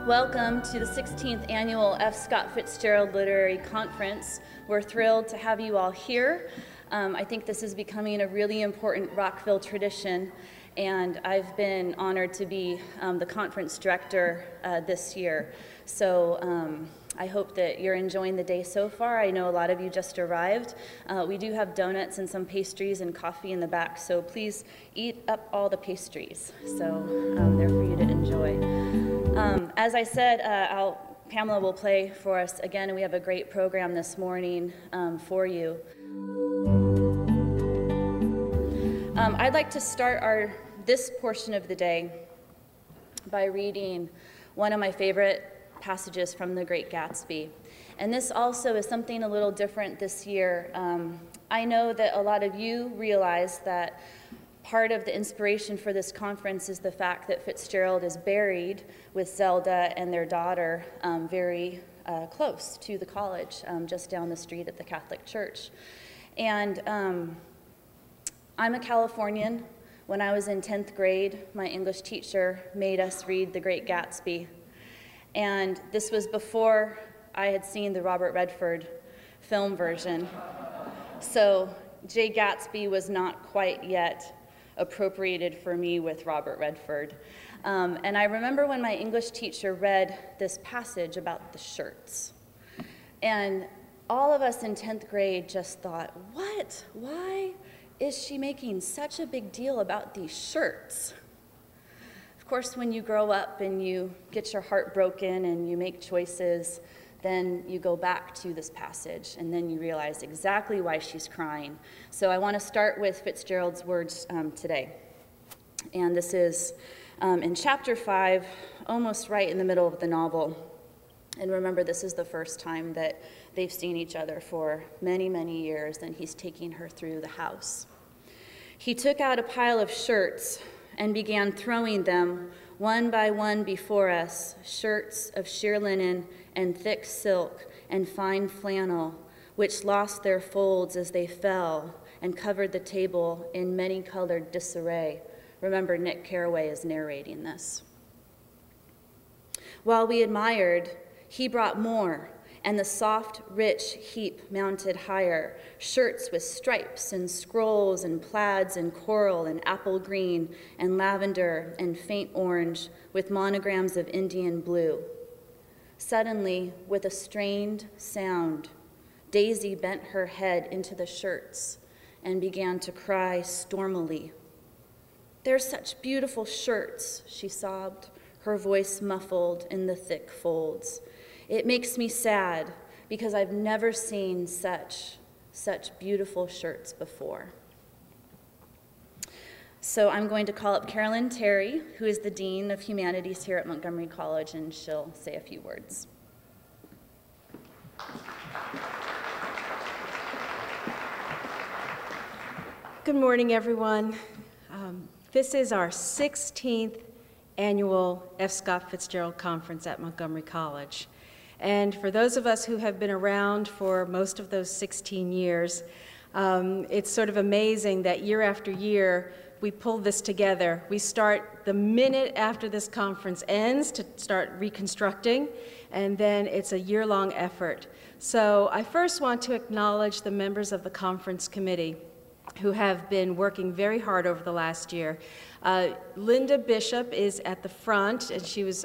Welcome to the 16th Annual F. Scott Fitzgerald Literary Conference. We're thrilled to have you all here. I think this is becoming a really important Rockville tradition, and I've been honored to be the conference director this year. So I hope that you're enjoying the day so far. I know a lot of you just arrived. We do have donuts and some pastries and coffee in the back, so please eat up all the pastries. So they're for you to enjoy. As I said, Pamela will play for us again, and we have a great program this morning for you. I'd like to start this portion of the day by reading one of my favorite passages from The Great Gatsby. And this also is something a little different this year. I know that a lot of you realize that part of the inspiration for this conference is the fact that Fitzgerald is buried with Zelda and their daughter very close to the college, just down the street at the Catholic Church. And I'm a Californian. When I was in 10th grade, my English teacher made us read The Great Gatsby. And this was before I had seen the Robert Redford film version. So J. Gatsby was not quite yet appropriated for me with Robert Redford. And I remember when my English teacher read this passage about the shirts. And all of us in 10th grade just thought, what? Why is she making such a big deal about these shirts? Of course, when you grow up and you get your heart broken and you make choices, then you go back to this passage, and then you realize exactly why she's crying. So I want to start with Fitzgerald's words today. And this is in chapter 5, almost right in the middle of the novel. And remember, this is the first time that they've seen each other for many, many years, and he's taking her through the house. He took out a pile of shirts and began throwing them one by one before us, shirts of sheer linen and thick silk and fine flannel, which lost their folds as they fell and covered the table in many-colored disarray. Remember, Nick Carraway is narrating this. While we admired, he brought more, and the soft, rich heap mounted higher, shirts with stripes and scrolls and plaids and coral and apple green and lavender and faint orange with monograms of Indian blue. Suddenly, with a strained sound, Daisy bent her head into the shirts and began to cry stormily. "They're such beautiful shirts," she sobbed, her voice muffled in the thick folds. "It makes me sad because I've never seen such beautiful shirts before." So I'm going to call up Carolyn Terry, who is the Dean of Humanities here at Montgomery College, and she'll say a few words. Good morning, everyone. This is our 16th annual F. Scott Fitzgerald Conference at Montgomery College. And for those of us who have been around for most of those 16 years, it's sort of amazing that year after year, we pull this together. We start the minute after this conference ends to start reconstructing, and then it's a year-long effort. So I first want to acknowledge the members of the conference committee who have been working very hard over the last year. Linda Bishop is at the front, and she's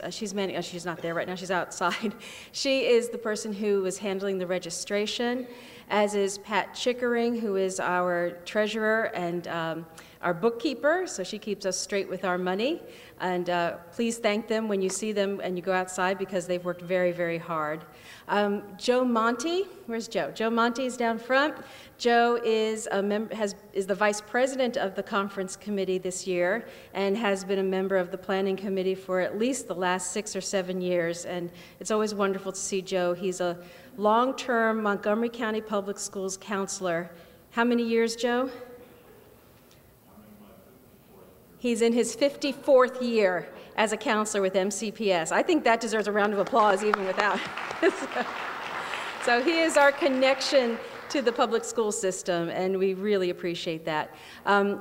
not there right now, she's outside. She is the person who was handling the registration, as is Pat Chickering, who is our treasurer and our bookkeeper, so she keeps us straight with our money. And please thank them when you see them and you go outside, because they've worked very, very hard. Joe Monty, where's Joe? Joe Monty is down front. Joe is the vice president of the conference committee this year and has been a member of the planning committee for at least the last 6 or 7 years. And it's always wonderful to see Joe. He's a long-term Montgomery County Public Schools counselor. How many years, Joe? He's in his 54th year as a counselor with MCPS. I think that deserves a round of applause even without. So he is our connection to the public school system, and we really appreciate that.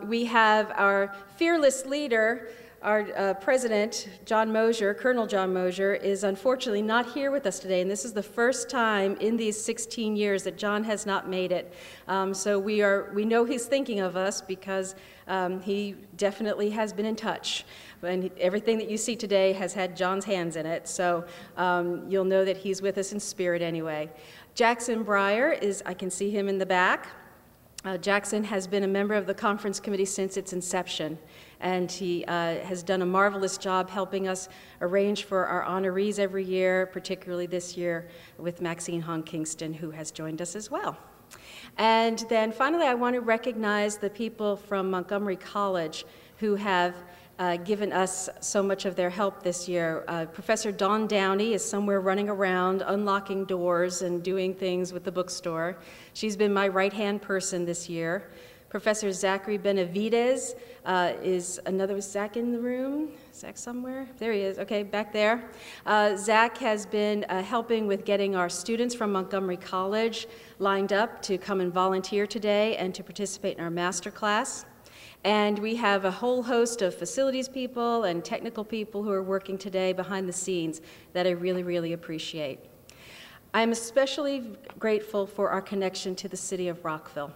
We have our fearless leader, our president, John Mosier, Colonel John Mosier, is unfortunately not here with us today, and this is the first time in these 16 years that John has not made it. So we know he's thinking of us because he definitely has been in touch. And everything that you see today has had John's hands in it, so you'll know that he's with us in spirit anyway. Jackson Breyer I can see him in the back. Jackson has been a member of the conference committee since its inception, and he has done a marvelous job helping us arrange for our honorees every year, particularly this year with Maxine Hong Kingston, who has joined us as well. And then finally, I want to recognize the people from Montgomery College who have given us so much of their help this year. Professor Dawn Downey is somewhere running around, unlocking doors and doing things with the bookstore. She's been my right-hand person this year. Professor Zachary Benavidez is another. Zach in the room? Zach somewhere? There he is. Okay, back there. Zach has been helping with getting our students from Montgomery College lined up to come and volunteer today and to participate in our master class. And we have a whole host of facilities people and technical people who are working today behind the scenes that I really, really appreciate. I'm especially grateful for our connection to the city of Rockville,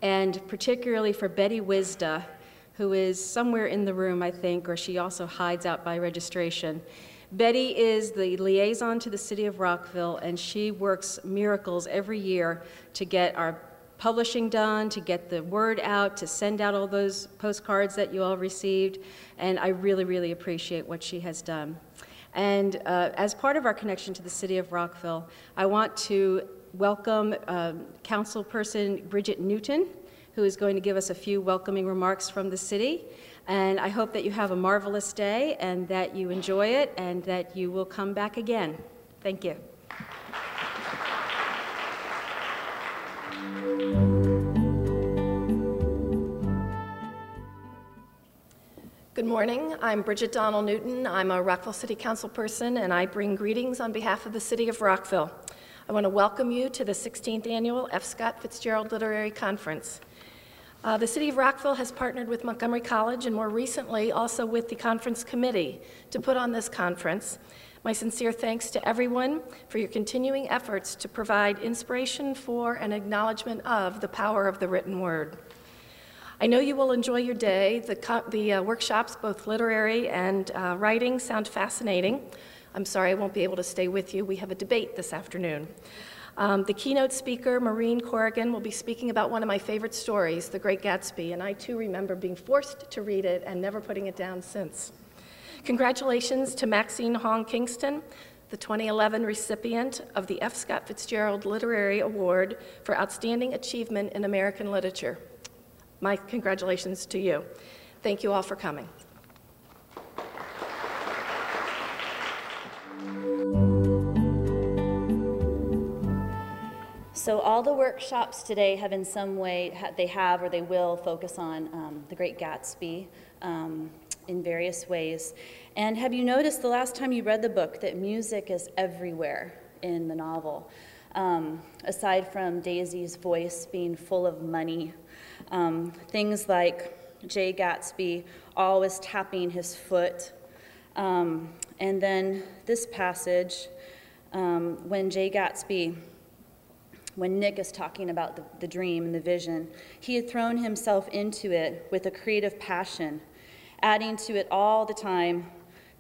and particularly for Betty Wisda, who is somewhere in the room, I think, or she also hides out by registration. Betty is the liaison to the city of Rockville, and she works miracles every year to get our publishing done, to get the word out, to send out all those postcards that you all received, and I really, really appreciate what she has done. And as part of our connection to the city of Rockville, I want to welcome councilperson Bridget Newton, who is going to give us a few welcoming remarks from the city. And I hope that you have a marvelous day and that you enjoy it and that you will come back again. Thank you. Good morning. I'm Bridget Donnell Newton. I'm a Rockville City Council person, and I bring greetings on behalf of the city of Rockville. I want to welcome you to the 16th annual F. Scott Fitzgerald Literary Conference. The city of Rockville has partnered with Montgomery College and more recently also with the conference committee to put on this conference. My sincere thanks to everyone for your continuing efforts to provide inspiration for and acknowledgement of the power of the written word. I know you will enjoy your day. The workshops, both literary and writing, sound fascinating. I'm sorry I won't be able to stay with you. We have a debate this afternoon. The keynote speaker, Maureen Corrigan, will be speaking about one of my favorite stories, The Great Gatsby, and I too remember being forced to read it and never putting it down since. Congratulations to Maxine Hong Kingston, the 2011 recipient of the F. Scott Fitzgerald Literary Award for Outstanding Achievement in American Literature. My congratulations to you. Thank you all for coming. So all the workshops today have in some way, they have or they will focus on The Great Gatsby in various ways. And have you noticed the last time you read the book that music is everywhere in the novel? Aside from Daisy's voice being full of money, things like Jay Gatsby always tapping his foot. And then this passage, when Nick is talking about the dream and the vision, he had thrown himself into it with a creative passion, adding to it all the time,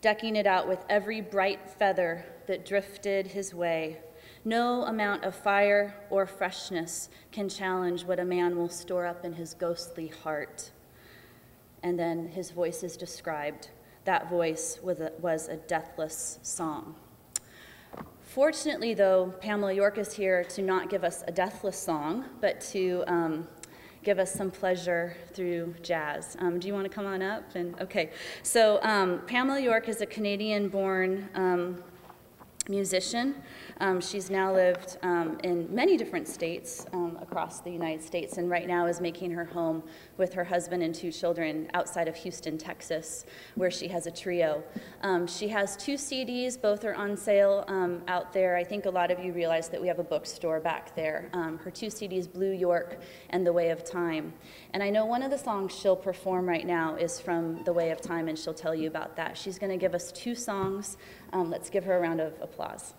decking it out with every bright feather that drifted his way. No amount of fire or freshness can challenge what a man will store up in his ghostly heart. And then his voice is described. That voice was a deathless song. Fortunately, though, Pamela York is here to not give us a deathless song, but to give us some pleasure through jazz. Do you want to come on up? Okay. So Pamela York is a Canadian-born musician. She's now lived in many different states across the United States, and right now is making her home with her husband and 2 children outside of Houston, Texas, where she has a trio. She has 2 CDs, both are on sale out there. I think a lot of you realize that we have a bookstore back there. Her 2 CDs, Blue York and The Way of Time. And I know one of the songs she'll perform right now is from The Way of Time, and she'll tell you about that. She's going to give us 2 songs. Let's give her a round of applause.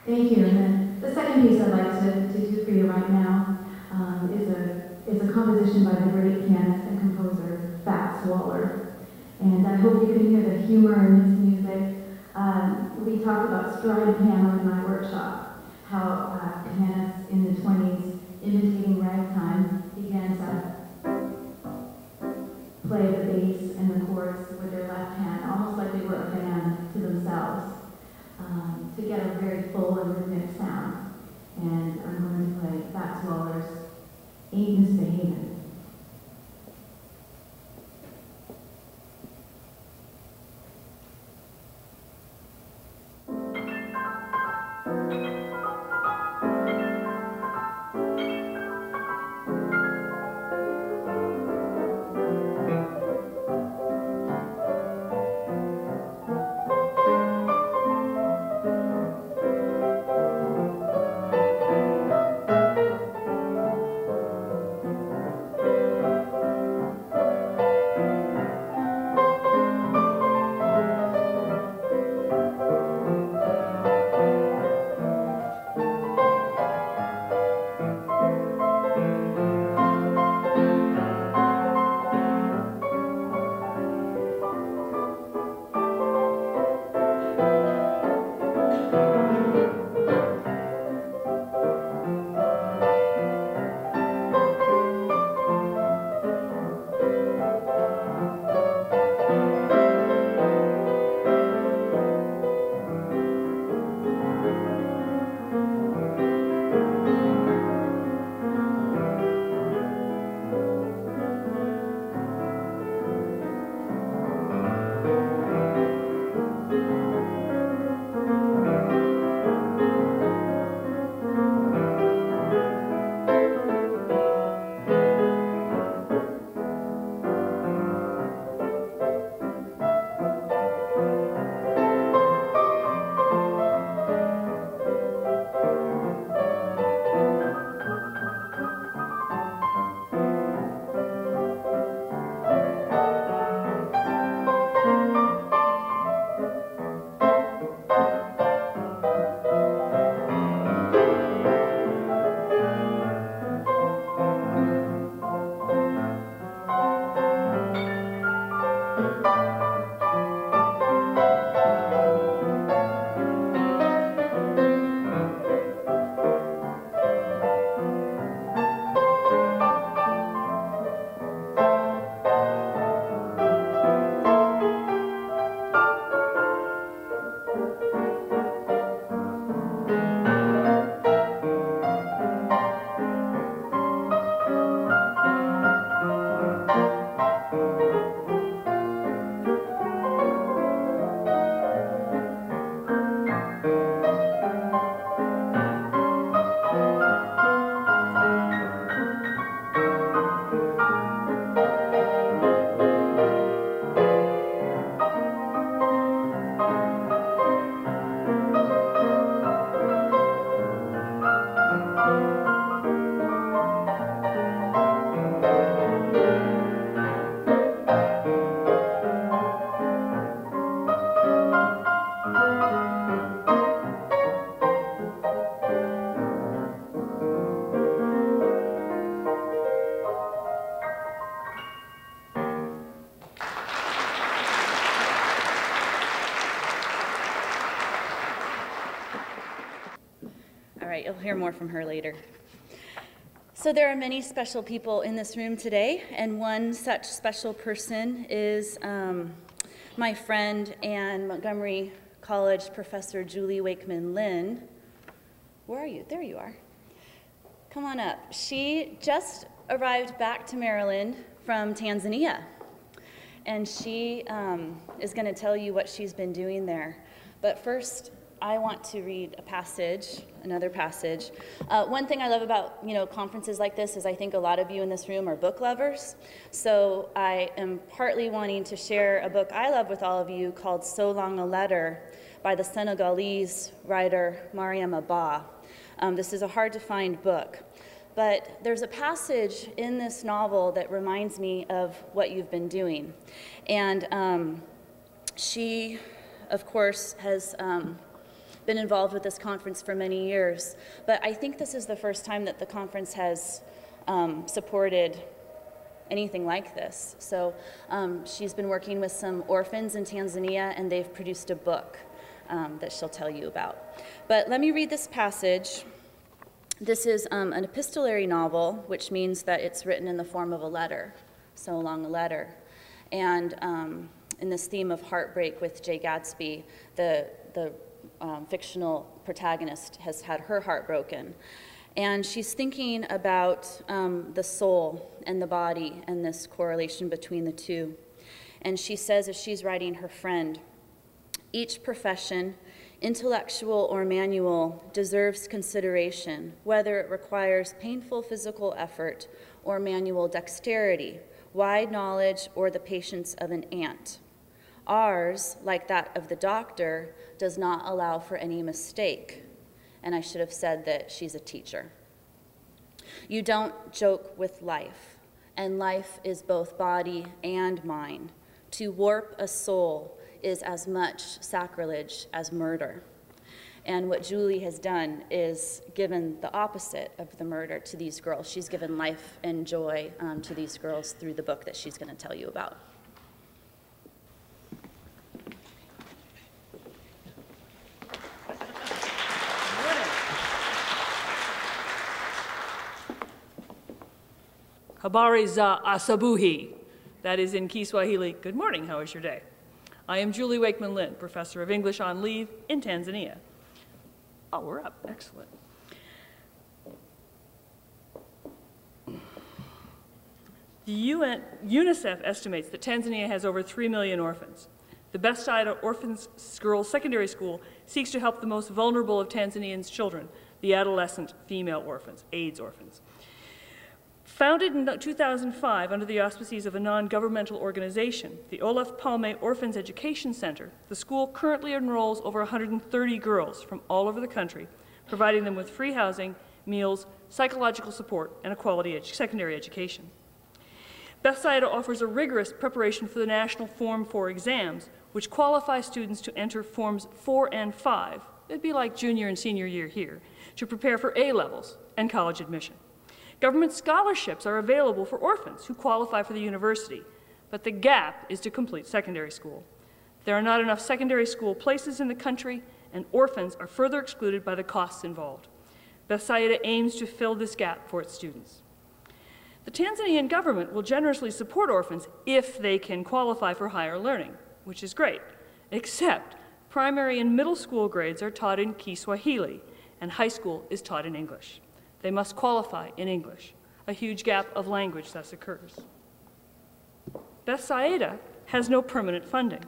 Thank you. And then the second piece I'd like to do for you right now is a composition by the great pianist and composer Fats Waller. And I hope you can hear the humor in his music. We talk about stride piano in my workshop, how pianists in the 20s imitating ragtime began to play the bass and the chords with their left hand, almost like they were a band to themselves, to get a very full and rhythmic sound. And I'm going to play Fats Waller's Ain't Misbehavin'. hear more from her later. So there are many special people in this room today, and one such special person is my friend and Montgomery College professor Julie Wakeman Lynn. Where are you? There you are. Come on up. She just arrived back to Maryland from Tanzania, and she is going to tell you what she's been doing there. But first, I want to read a passage, another passage. One thing I love about conferences like this is I think a lot of you in this room are book lovers. So I am partly wanting to share a book I love with all of you called So Long a Letter by the Senegalese writer Mariam Abba. This is a hard-to-find book. But there's a passage in this novel that reminds me of what you've been doing. And she, of course, has been involved with this conference for many years, but I think this is the first time that the conference has supported anything like this. So she's been working with some orphans in Tanzania, and they've produced a book that she'll tell you about. But let me read this passage. This is an epistolary novel, which means that it's written in the form of a letter, so long a letter. And in this theme of heartbreak with Jay Gatsby, the fictional protagonist has had her heart broken. And she's thinking about the soul and the body and this correlation between the two. And she says, as she's writing her friend, each profession, intellectual or manual, deserves consideration, whether it requires painful physical effort or manual dexterity, wide knowledge, or the patience of an ant. Ours, like that of the doctor, does not allow for any mistake. And I should have said that she's a teacher. You don't joke with life, and life is both body and mind. To warp a soul is as much sacrilege as murder. And what Julie has done is given the opposite of the murder to these girls. She's given life and joy to these girls through the book that she's going to tell you about. Habari za asabuhi. That is in Kiswahili, good morning, how is your day? I am Julie Wakeman Lynn, professor of English on leave in Tanzania. Oh, we're up, excellent. The UNICEF estimates that Tanzania has over 3 million orphans. The Bethsaida Orphans Girls Secondary School seeks to help the most vulnerable of Tanzanians' children, the adolescent female orphans, AIDS orphans. Founded in 2005 under the auspices of a non-governmental organization, the Olaf Palme Orphans Education Center, the school currently enrolls over 130 girls from all over the country, providing them with free housing, meals, psychological support, and a quality secondary education. Bethsaida offers a rigorous preparation for the National Form 4 exams, which qualify students to enter Forms 4 and 5, it'd be like junior and senior year here, to prepare for A-levels and college admission. Government scholarships are available for orphans who qualify for the university, but the gap is to complete secondary school. There are not enough secondary school places in the country, and orphans are further excluded by the costs involved. Bethsaida aims to fill this gap for its students. The Tanzanian government will generously support orphans if they can qualify for higher learning, which is great, except primary and middle school grades are taught in Kiswahili, and high school is taught in English. They must qualify in English. A huge gap of language thus occurs. Bethsaida has no permanent funding.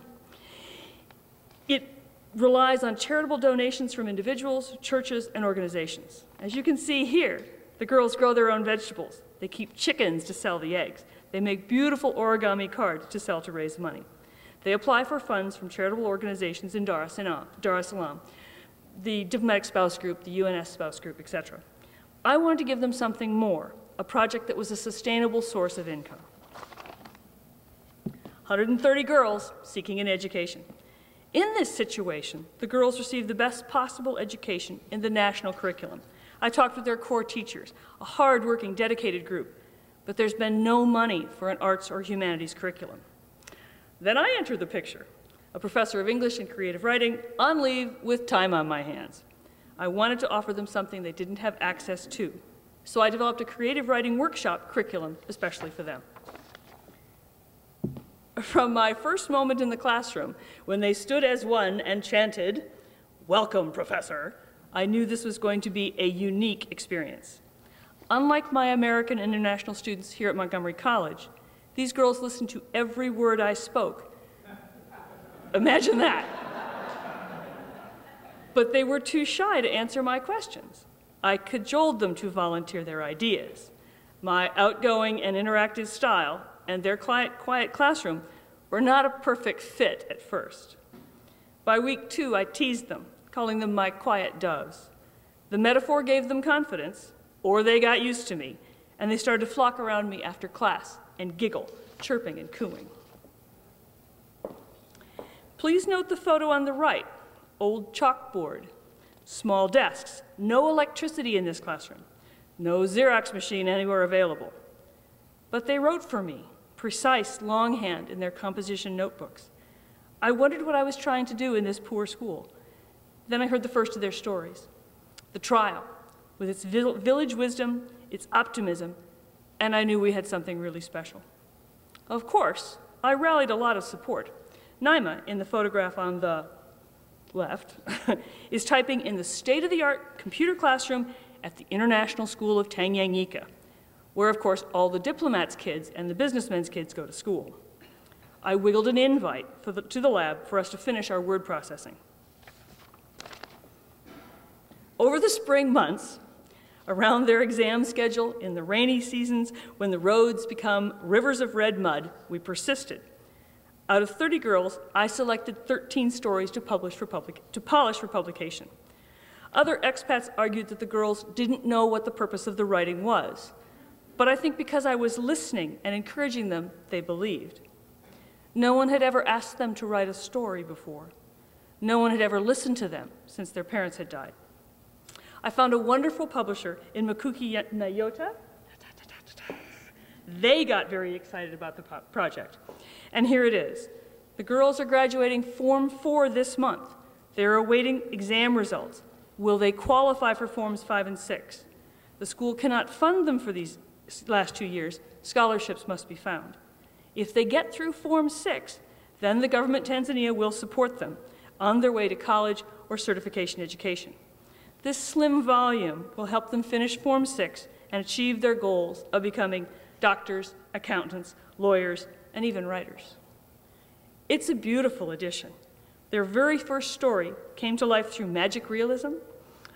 It relies on charitable donations from individuals, churches, and organizations. As you can see here, the girls grow their own vegetables. They keep chickens to sell the eggs. They make beautiful origami cards to sell to raise money. They apply for funds from charitable organizations in Dar es Salaam, the Diplomatic Spouse Group, the UNS Spouse Group, etc. I wanted to give them something more, a project that was a sustainable source of income. 130 girls seeking an education. In this situation, the girls receive the best possible education in the national curriculum. I talked with their core teachers, a hard-working, dedicated group, but there's been no money for an arts or humanities curriculum. Then I enter the picture, a professor of English and creative writing, on leave with time on my hands. I wanted to offer them something they didn't have access to. So I developed a creative writing workshop curriculum especially for them. From my first moment in the classroom, when they stood as one and chanted, "Welcome, Professor," I knew this was going to be a unique experience. Unlike my American and international students here at Montgomery College, these girls listened to every word I spoke. Imagine that. But they were too shy to answer my questions. I cajoled them to volunteer their ideas. My outgoing and interactive style and their quiet classroom were not a perfect fit at first. By week 2, I teased them, calling them my quiet doves. The metaphor gave them confidence, or they got used to me, and they started to flock around me after class and giggle, chirping and cooing. Please note the photo on the right, old chalkboard, small desks, no electricity in this classroom, no Xerox machine anywhere available. But they wrote for me, precise longhand in their composition notebooks. I wondered what I was trying to do in this poor school. Then I heard the first of their stories. The trial, with its village wisdom, its optimism, and I knew we had something really special. Of course, I rallied a lot of support. Naima, in the photograph on the left, is typing in the state-of-the-art computer classroom at the International School of Tanganyika, where, of course, all the diplomats' kids and the businessmen's kids go to school. I wiggled an invite to the lab for us to finish our word processing. Over the spring months, around their exam schedule, in the rainy seasons, when the roads become rivers of red mud, we persisted. Out of 30 girls, I selected 13 stories to polish for publication. Other expats argued that the girls didn't know what the purpose of the writing was. But I think because I was listening and encouraging them, they believed. No one had ever asked them to write a story before. No one had ever listened to them since their parents had died. I found a wonderful publisher in Makuki Nayota. They got very excited about the project. And here it is. The girls are graduating Form 4 this month. They're awaiting exam results. Will they qualify for Forms 5 and 6? The school cannot fund them for these last 2 years. Scholarships must be found. If they get through Form 6, then the government Tanzania will support them on their way to college or certification education. This slim volume will help them finish Form 6 and achieve their goals of becoming doctors, accountants, lawyers, and even writers. It's a beautiful edition. Their very first story came to life through magic realism.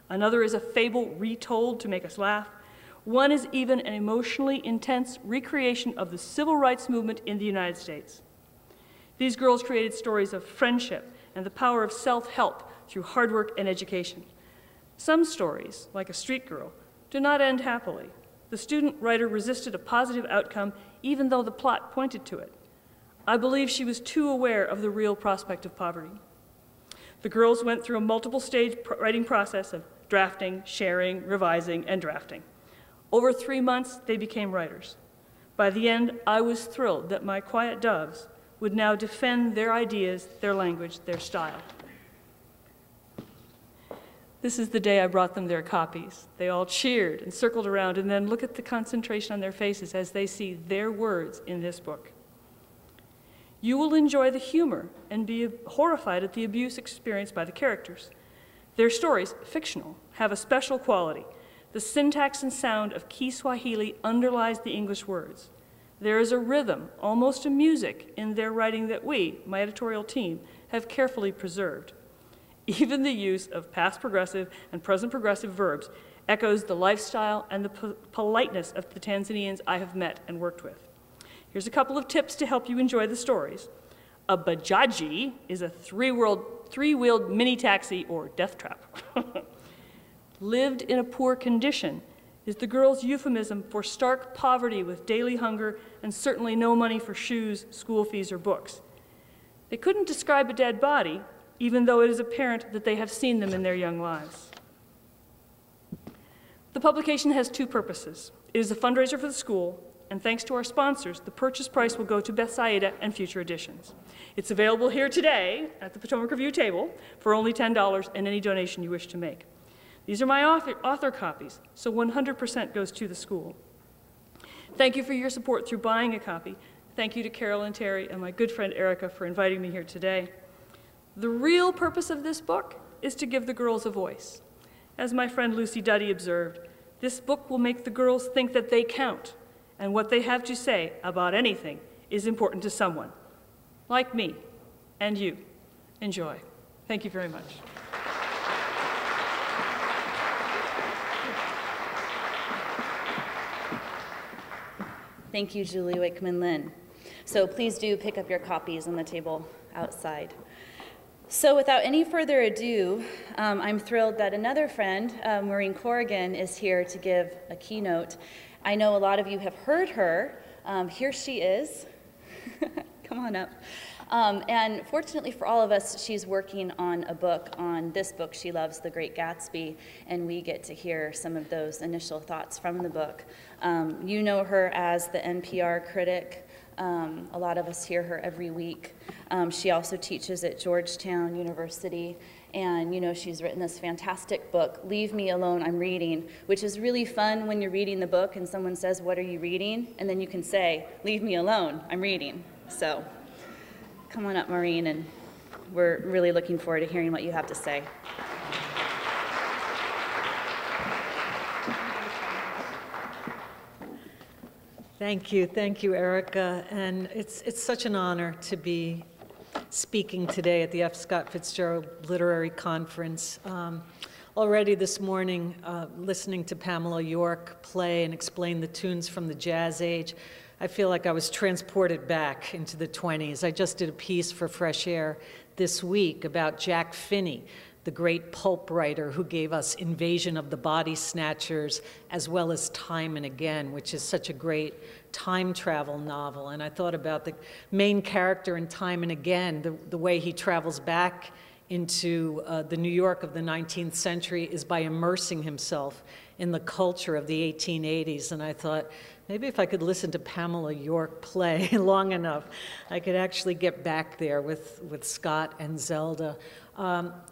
Another is a fable retold to make us laugh. One is even an emotionally intense recreation of the civil rights movement in the United States. These girls created stories of friendship and the power of self-help through hard work and education. Some stories, like A Street Girl, do not end happily. The student writer resisted a positive outcome even though the plot pointed to it. I believe she was too aware of the real prospect of poverty. The girls went through a multiple-stage writing process of drafting, sharing, revising, and drafting. Over 3 months, they became writers. By the end, I was thrilled that my quiet doves would now defend their ideas, their language, their style. This is the day I brought them their copies. They all cheered and circled around, and then look at the concentration on their faces as they see their words in this book. You will enjoy the humor and be horrified at the abuse experienced by the characters. Their stories, fictional, have a special quality. The syntax and sound of Kiswahili underlies the English words. There is a rhythm, almost a music, in their writing that we, my editorial team, have carefully preserved. Even the use of past progressive and present progressive verbs echoes the lifestyle and the politeness of the Tanzanians I have met and worked with. Here's a couple of tips to help you enjoy the stories. A bajaji is a three-wheeled mini taxi or death trap. Lived in a poor condition is the girls' euphemism for stark poverty with daily hunger and certainly no money for shoes, school fees, or books. They couldn't describe a dead body, even though it is apparent that they have seen them in their young lives. The publication has 2 purposes. It is a fundraiser for the school, and thanks to our sponsors, the purchase price will go to Bethsaida and future editions. It's available here today at the Potomac Review table for only $10 and any donation you wish to make. These are my author copies, so 100% goes to the school. Thank you for your support through buying a copy. Thank you to Carol and Terry and my good friend Erica for inviting me here today. The real purpose of this book is to give the girls a voice. As my friend Lucy Duddy observed, this book will make the girls think that they count, and what they have to say about anything is important to someone, like me and you. Enjoy. Thank you very much. Thank you, Julie Wakeman-Lynn. So please do pick up your copies on the table outside. So without any further ado, I'm thrilled that another friend, Maureen Corrigan, is here to give a keynote. I know a lot of you have heard her. Here she is. Come on up. And fortunately for all of us, she's working on a book, on this book she loves, The Great Gatsby, and we get to hear some of those initial thoughts from the book. You know her as the NPR critic. A lot of us hear her every week. She also teaches at Georgetown University, and you know she's written this fantastic book, Leave Me Alone, I'm Reading, which is really fun when you're reading the book and someone says, what are you reading? And then you can say, leave me alone, I'm reading. So come on up, Maureen, and we're really looking forward to hearing what you have to say. Thank you, Erica. And it's such an honor to be speaking today at the F. Scott Fitzgerald Literary Conference. Already this morning, listening to Pamela York play and explain the tunes from the jazz age, I feel like I was transported back into the 20s. I just did a piece for Fresh Air this week about Jack Finney, the great pulp writer who gave us Invasion of the Body Snatchers, as well as Time and Again, which is such a great time travel novel. And I thought about the main character in Time and Again, the way he travels back into the New York of the 19th century is by immersing himself in the culture of the 1880s. And I thought, maybe if I could listen to Pamela York play long enough, I could actually get back there with Scott and Zelda.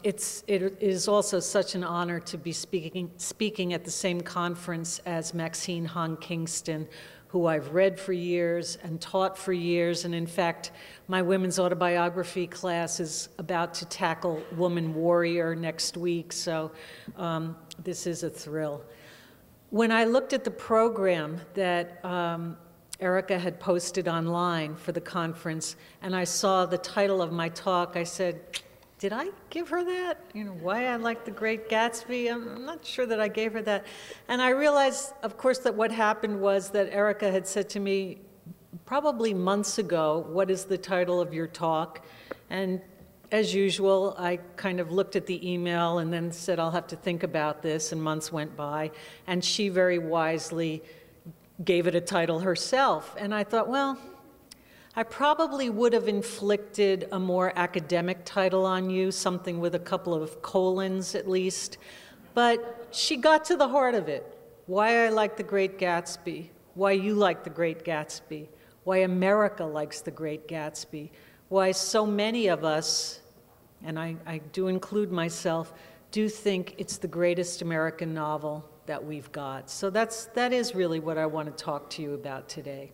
It is also such an honor to be speaking at the same conference as Maxine Hong Kingston, who I've read for years and taught for years. And in fact, my women's autobiography class is about to tackle Woman Warrior next week. So this is a thrill. When I looked at the program that Erica had posted online for the conference, and I saw the title of my talk, I said, did I give her that? You know, why I like The Great Gatsby? I'm not sure that I gave her that. And I realized, of course, that what happened was that Erica had said to me probably months ago, what is the title of your talk? And as usual, I kind of looked at the email and then said, I'll have to think about this, and months went by. And she very wisely gave it a title herself. And I thought, well, I probably would have inflicted a more academic title on you, something with a couple of colons at least. But she got to the heart of it. Why I like The Great Gatsby, why you like The Great Gatsby, why America likes The Great Gatsby, why so many of us, and I do include myself, do think it's the greatest American novel that we've got. So that is really what I want to talk to you about today.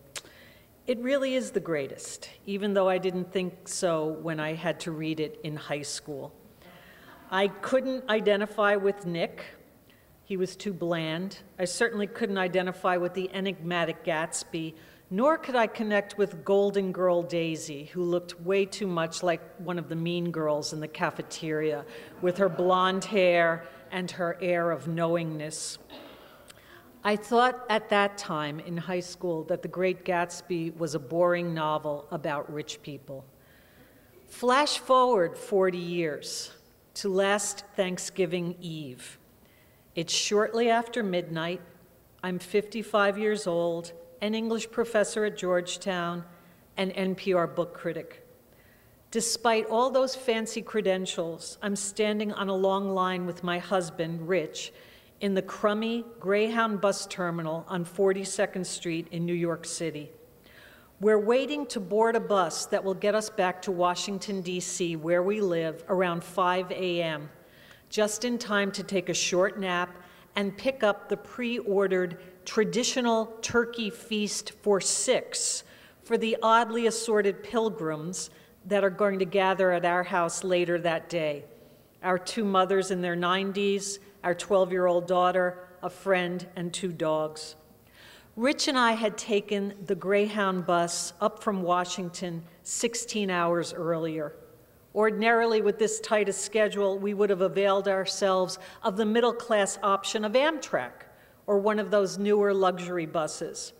It really is the greatest, even though I didn't think so when I had to read it in high school. I couldn't identify with Nick. He was too bland. I certainly couldn't identify with the enigmatic Gatsby, nor could I connect with Golden Girl Daisy, who looked way too much like one of the mean girls in the cafeteria, with her blonde hair and her air of knowingness. I thought at that time in high school that The Great Gatsby was a boring novel about rich people. Flash forward 40 years to last Thanksgiving Eve. It's shortly after midnight. I'm 55 years old, an English professor at Georgetown, an NPR book critic. Despite all those fancy credentials, I'm standing on a long line with my husband, Rich, in the crummy Greyhound bus terminal on 42nd Street in New York City. We're waiting to board a bus that will get us back to Washington, D.C., where we live, around 5 a.m. just in time to take a short nap and pick up the pre-ordered traditional turkey feast for 6 for the oddly assorted pilgrims that are going to gather at our house later that day. Our 2 mothers in their 90s, our 12-year-old daughter, a friend, and 2 dogs. Rich and I had taken the Greyhound bus up from Washington 16 hours earlier. Ordinarily, with this tight a schedule, we would have availed ourselves of the middle-class option of Amtrak or one of those newer luxury buses.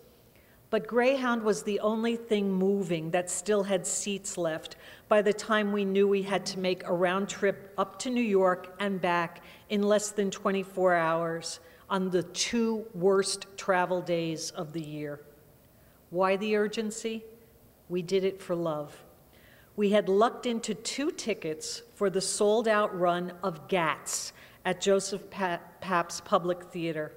But Greyhound was the only thing moving that still had seats left by the time we knew we had to make a round trip up to New York and back in less than 24 hours on the 2 worst travel days of the year. Why the urgency? We did it for love. We had lucked into 2 tickets for the sold-out run of Gats at Joseph Papp's Public Theater.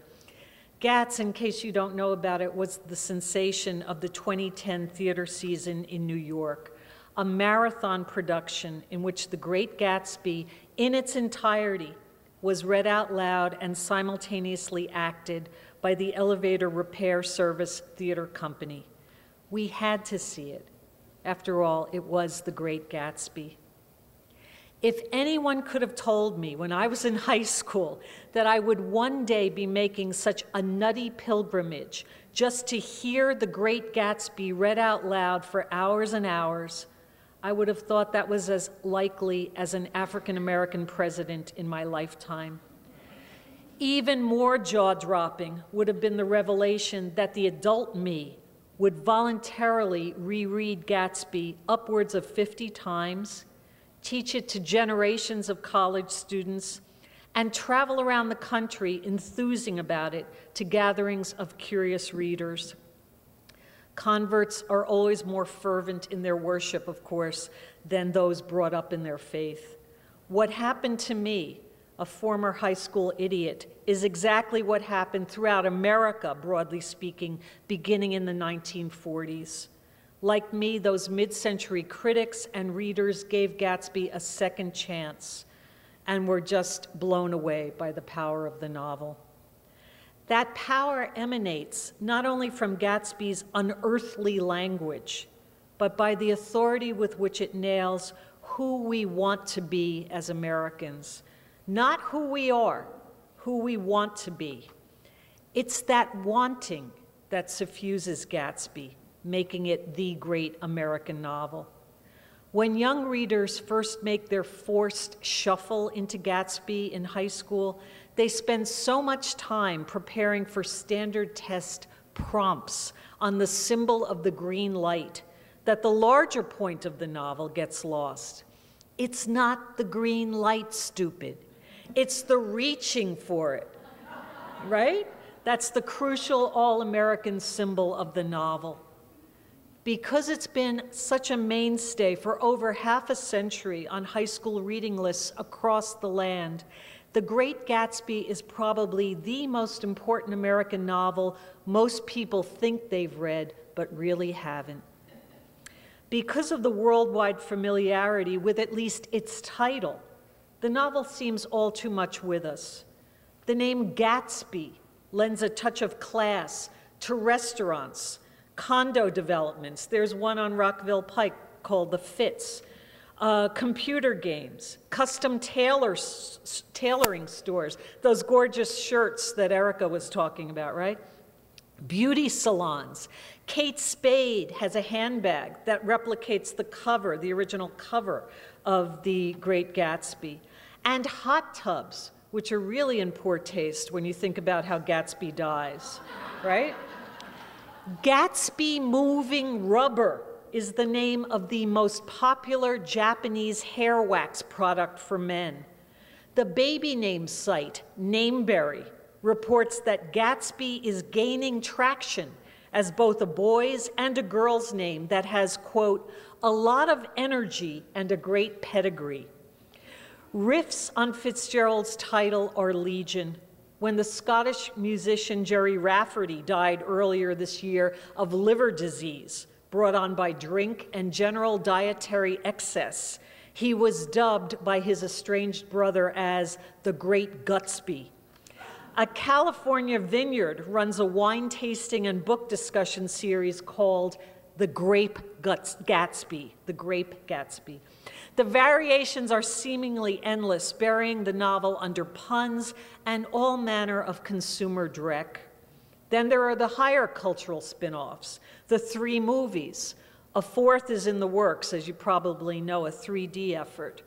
Gats, in case you don't know about it, was the sensation of the 2010 theater season in New York, a marathon production in which The Great Gatsby, in its entirety, was read out loud and simultaneously acted by the Elevator Repair Service Theater Company. We had to see it. After all, it was The Great Gatsby. If anyone could have told me when I was in high school that I would one day be making such a nutty pilgrimage just to hear The Great Gatsby read out loud for hours and hours, I would have thought that was as likely as an African-American president in my lifetime. Even more jaw-dropping would have been the revelation that the adult me would voluntarily reread Gatsby upwards of 50 times, teach it to generations of college students, and travel around the country enthusing about it to gatherings of curious readers. Converts are always more fervent in their worship, of course, than those brought up in their faith. What happened to me, a former high school idiot, is exactly what happened throughout America, broadly speaking, beginning in the 1940s. Like me, those mid-century critics and readers gave Gatsby a second chance and were just blown away by the power of the novel. That power emanates not only from Gatsby's unearthly language, but by the authority with which it nails who we want to be as Americans. Not who we are, who we want to be. It's that wanting that suffuses Gatsby, making it the great American novel. When young readers first make their forced shuffle into Gatsby in high school, they spend so much time preparing for standard test prompts on the symbol of the green light that the larger point of the novel gets lost. It's not the green light, stupid. It's the reaching for it, right? That's the crucial all-American symbol of the novel. Because it's been such a mainstay for over half a century on high school reading lists across the land, The Great Gatsby is probably the most important American novel most people think they've read, but really haven't. Because of the worldwide familiarity with at least its title, the novel seems all too much with us. The name Gatsby lends a touch of class to restaurants, condo developments. There's one on Rockville Pike called the Fitz. Computer games, custom tailoring stores, those gorgeous shirts that Erica was talking about, right? Beauty salons. Kate Spade has a handbag that replicates the cover, the original cover of The Great Gatsby. And hot tubs, which are really in poor taste when you think about how Gatsby dies, right? Gatsby moving rubber is the name of the most popular Japanese hair wax product for men. The baby name site, Nameberry, reports that Gatsby is gaining traction as both a boy's and a girl's name that has, quote, a lot of energy and a great pedigree. Riffs on Fitzgerald's title are legion. When the Scottish musician Jerry Rafferty died earlier this year of liver disease brought on by drink and general dietary excess, He was dubbed by his estranged brother as the Great Gatsby. A California vineyard runs a wine tasting and book discussion series called The Grape Gatsby, The Grape Gatsby. The variations are seemingly endless, burying the novel under puns and all manner of consumer dreck. Then there are the higher cultural spin-offs, the 3 movies. A 4th is in the works, as you probably know, a 3D effort.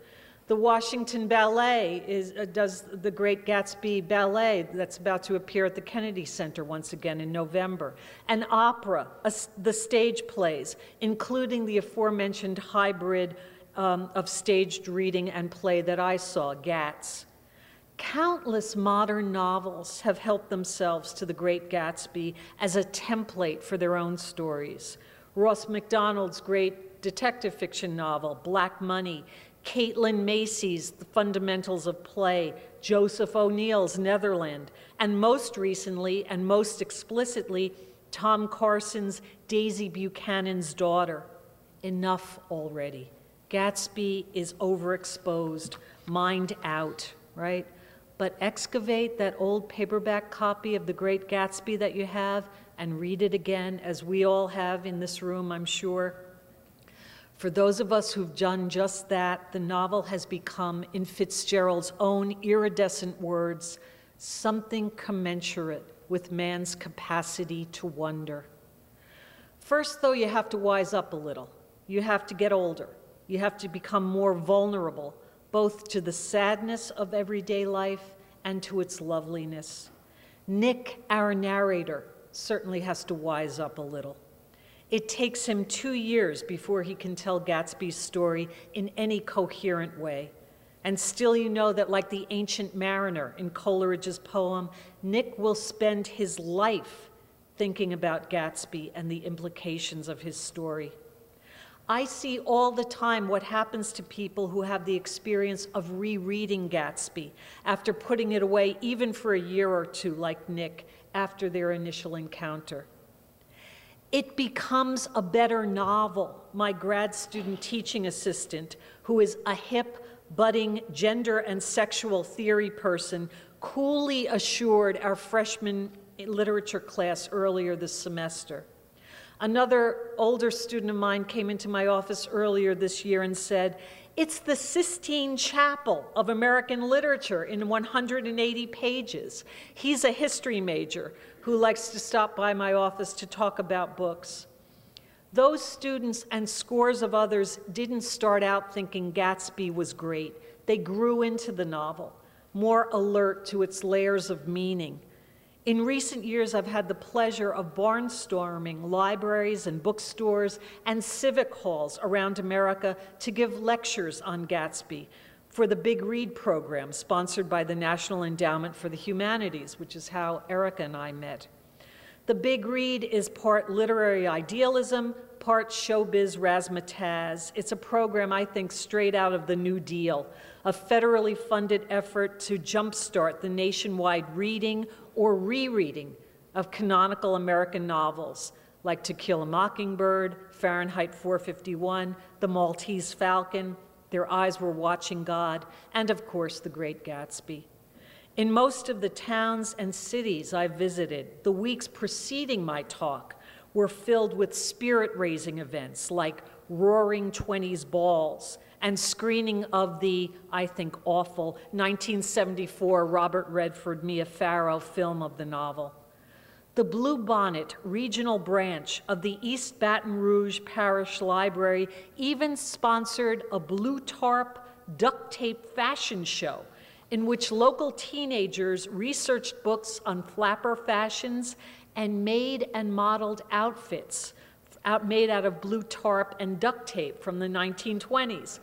The Washington Ballet does the Great Gatsby Ballet that's about to appear at the Kennedy Center once again in November. An opera, the stage plays, including the aforementioned hybrid of staged reading and play that I saw, Gats. Countless modern novels have helped themselves to the Great Gatsby as a template for their own stories. Ross MacDonald's great detective fiction novel, Black Money, Caitlin Macy's The Fundamentals of Play, Joseph O'Neill's Netherland, and most recently and most explicitly, Tom Carson's Daisy Buchanan's Daughter. Enough already. Gatsby is overexposed, mined out, right? But excavate that old paperback copy of The Great Gatsby that you have and read it again, as we all have in this room, I'm sure. For those of us who've done just that, the novel has become, in Fitzgerald's own iridescent words, something commensurate with man's capacity to wonder. First, though, you have to wise up a little. You have to get older. You have to become more vulnerable, both to the sadness of everyday life and to its loveliness. Nick, our narrator, certainly has to wise up a little. It takes him 2 years before he can tell Gatsby's story in any coherent way. And still you know that, like the ancient mariner in Coleridge's poem, Nick will spend his life thinking about Gatsby and the implications of his story. I see all the time what happens to people who have the experience of rereading Gatsby after putting it away even for a year or two, like Nick, after their initial encounter. It becomes a better novel. My grad student teaching assistant, who is a hip, budding gender and sexual theory person, coolly assured our freshman literature class earlier this semester. Another older student of mine came into my office earlier this year and said, "It's the Sistine Chapel of American literature in 180 pages. He's a history major who likes to stop by my office to talk about books. Those students and scores of others didn't start out thinking Gatsby was great. They grew into the novel, more alert to its layers of meaning. In recent years, I've had the pleasure of barnstorming libraries and bookstores and civic halls around America to give lectures on Gatsby for the Big Read program sponsored by the National Endowment for the Humanities, which is how Erica and I met. The Big Read is part literary idealism, part showbiz razzmatazz. It's a program, I think, straight out of the New Deal, a federally funded effort to jumpstart the nationwide reading or rereading of canonical American novels like To Kill a Mockingbird, Fahrenheit 451, The Maltese Falcon, Their Eyes Were Watching God, and of course, The Great Gatsby. In most of the towns and cities I visited, the weeks preceding my talk were filled with spirit-raising events like Roaring Twenties balls and screening of the, I think, awful 1974 Robert Redford, Mia Farrow film of the novel. The Blue Bonnet regional branch of the East Baton Rouge Parish Library even sponsored a blue tarp duct tape fashion show in which local teenagers researched books on flapper fashions and made and modeled outfits made out of blue tarp and duct tape from the 1920s.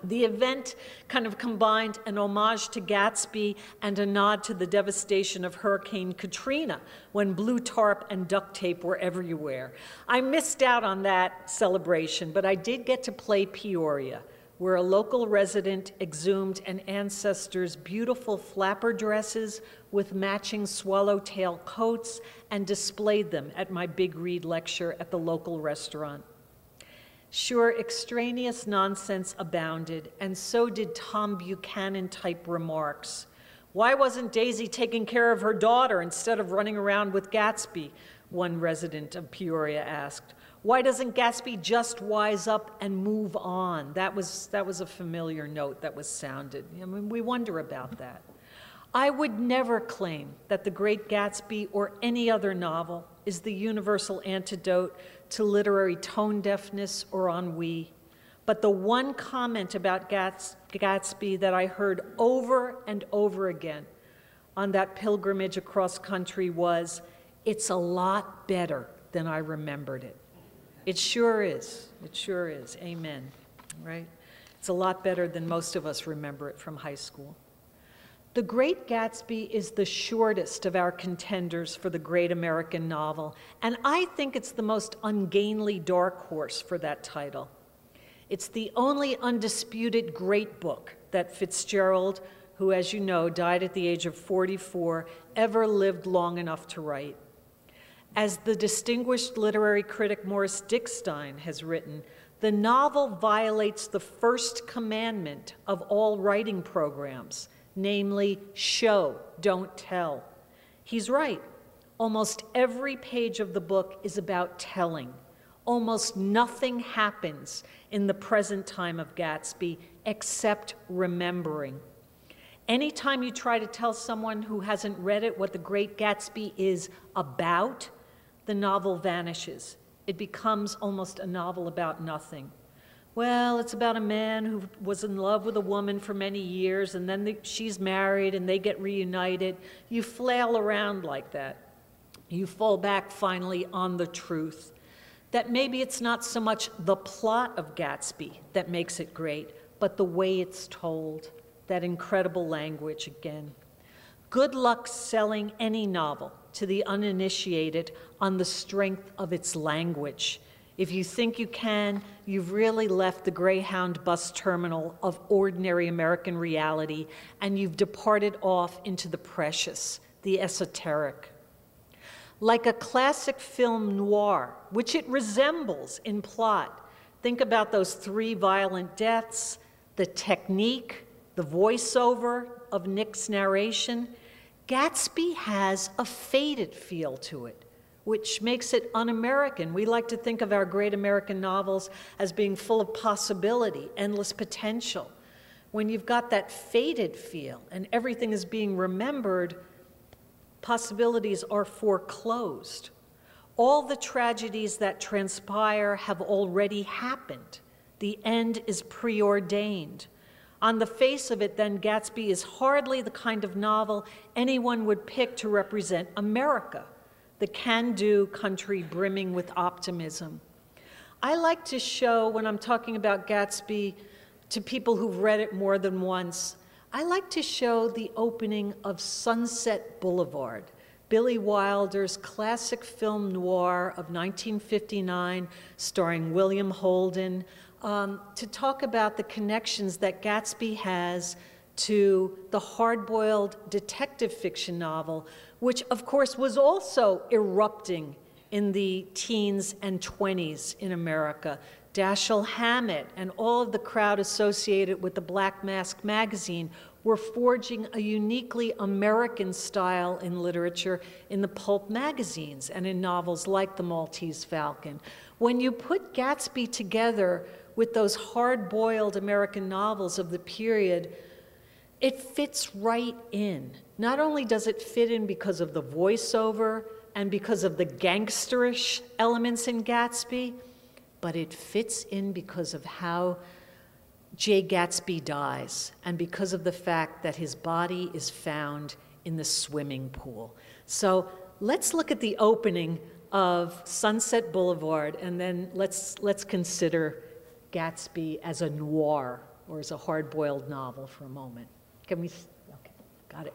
The event kind of combined an homage to Gatsby and a nod to the devastation of Hurricane Katrina when blue tarp and duct tape were everywhere. I missed out on that celebration, but I did get to play Peoria, where a local resident exhumed an ancestor's beautiful flapper dresses with matching swallowtail coats and displayed them at my Big Read lecture at the local restaurant. Sure, extraneous nonsense abounded, and so did Tom Buchanan-type remarks. Why wasn't Daisy taking care of her daughter instead of running around with Gatsby? One resident of Peoria asked. Why doesn't Gatsby just wise up and move on? That was a familiar note that was sounded. I mean, we wonder about that. I would never claim that The Great Gatsby or any other novel is the universal antidote to literary tone deafness or ennui. But the one comment about Gatsby that I heard over and over again on that pilgrimage across country was, it's a lot better than I remembered it. It sure is. It sure is. Amen. Right? It's a lot better than most of us remember it from high school. The Great Gatsby is the shortest of our contenders for the great American novel, and I think it's the most ungainly dark horse for that title. It's the only undisputed great book that Fitzgerald, who, as you know, died at the age of 44, ever lived long enough to write. As the distinguished literary critic Morris Dickstein has written, the novel violates the first commandment of all writing programs, namely, show, don't tell. He's right. Almost every page of the book is about telling. Almost nothing happens in the present time of Gatsby except remembering. Anytime you try to tell someone who hasn't read it what The Great Gatsby is about, the novel vanishes. It becomes almost a novel about nothing. Well, it's about a man who was in love with a woman for many years, and then she's married, and they get reunited. You flail around like that. You fall back finally on the truth, that maybe it's not so much the plot of Gatsby that makes it great, but the way it's told, that incredible language again. Good luck selling any novel to the uninitiated on the strength of its language. If you think you can, you've really left the Greyhound bus terminal of ordinary American reality, and you've departed off into the precious, the esoteric. Like a classic film noir, which it resembles in plot. Think about those 3 violent deaths, the technique, the voiceover of Nick's narration. Gatsby has a faded feel to it, which makes it un-American. We like to think of our great American novels as being full of possibility, endless potential. When you've got that faded feel and everything is being remembered, possibilities are foreclosed. All the tragedies that transpire have already happened. The end is preordained. On the face of it, then, Gatsby is hardly the kind of novel anyone would pick to represent America, the can-do country brimming with optimism. I like to show, when I'm talking about Gatsby to people who've read it more than once, I like to show the opening of Sunset Boulevard, Billy Wilder's classic film noir of 1959, starring William Holden, to talk about the connections that Gatsby has to the hard-boiled detective fiction novel, which, of course, was also erupting in the teens and 20s in America. Dashiell Hammett and all of the crowd associated with the Black Mask magazine were forging a uniquely American style in literature in the pulp magazines and in novels like The Maltese Falcon. When you put Gatsby together with those hard-boiled American novels of the period, it fits right in. Not only does it fit in because of the voiceover and because of the gangsterish elements in Gatsby, but it fits in because of how Jay Gatsby dies and because of the fact that his body is found in the swimming pool. So let's look at the opening of Sunset Boulevard, and then let's consider Gatsby as a noir or as a hard-boiled novel for a moment. Can we? Okay, got it.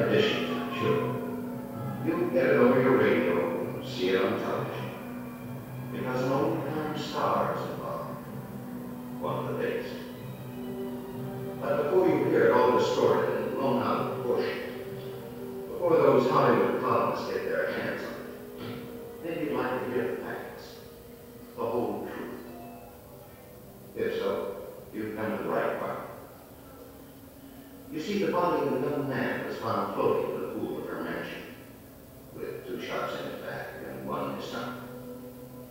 addition to the children. You can get it over your radio, see it on television. It has an old-time stars involved, one of the biggest. But before you hear it all distorted and blown out of proportion, before those Hollywood columnists get their hands on it, maybe you'd like to hear the facts, the whole truth. If so, you've come to the right part. You see, the body of a young man was found floating in the pool of her mansion, with 2 shots in his back and 1 in his stomach.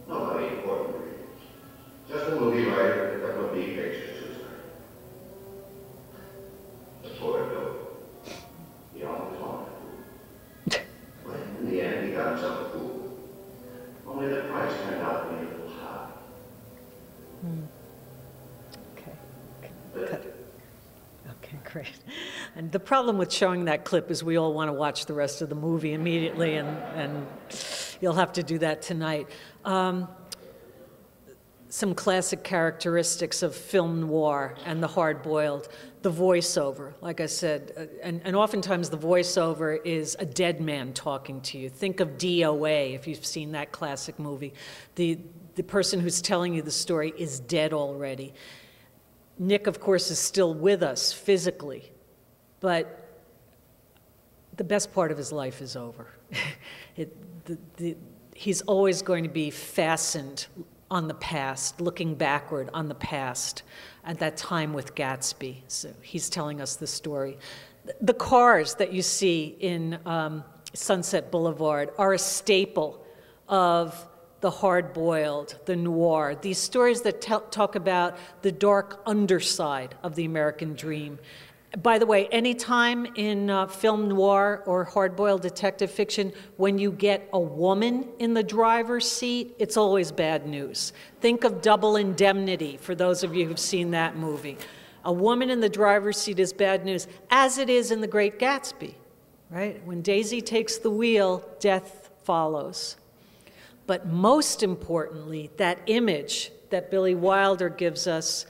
Nobody important really. Just a movie writer with a couple of B pictures to his credit. The poor dope. He always wanted a fool. But in the end, he got himself a fool. Only the price turned out to be a little high. Okay. Okay, great. And the problem with showing that clip is we all want to watch the rest of the movie immediately, and you'll have to do that tonight. Some classic characteristics of film noir and the hard-boiled, the voiceover, like I said, and oftentimes the voiceover is a dead man talking to you. Think of DOA, if you've seen that classic movie. The person who's telling you the story is dead already. Nick, of course, is still with us physically, but the best part of his life is over. He's always going to be fastened on the past, looking backward on the past, at that time with Gatsby. So he's telling us the story. The cars that you see in Sunset Boulevard are a staple of the hard-boiled, the noir, these stories that talk about the dark underside of the American dream. By the way, anytime in film noir or hard-boiled detective fiction, when you get a woman in the driver's seat, it's always bad news. Think of Double Indemnity, for those of you who've seen that movie. A woman in the driver's seat is bad news, as it is in The Great Gatsby, right? When Daisy takes the wheel, death follows. But most importantly, that image that Billy Wilder gives us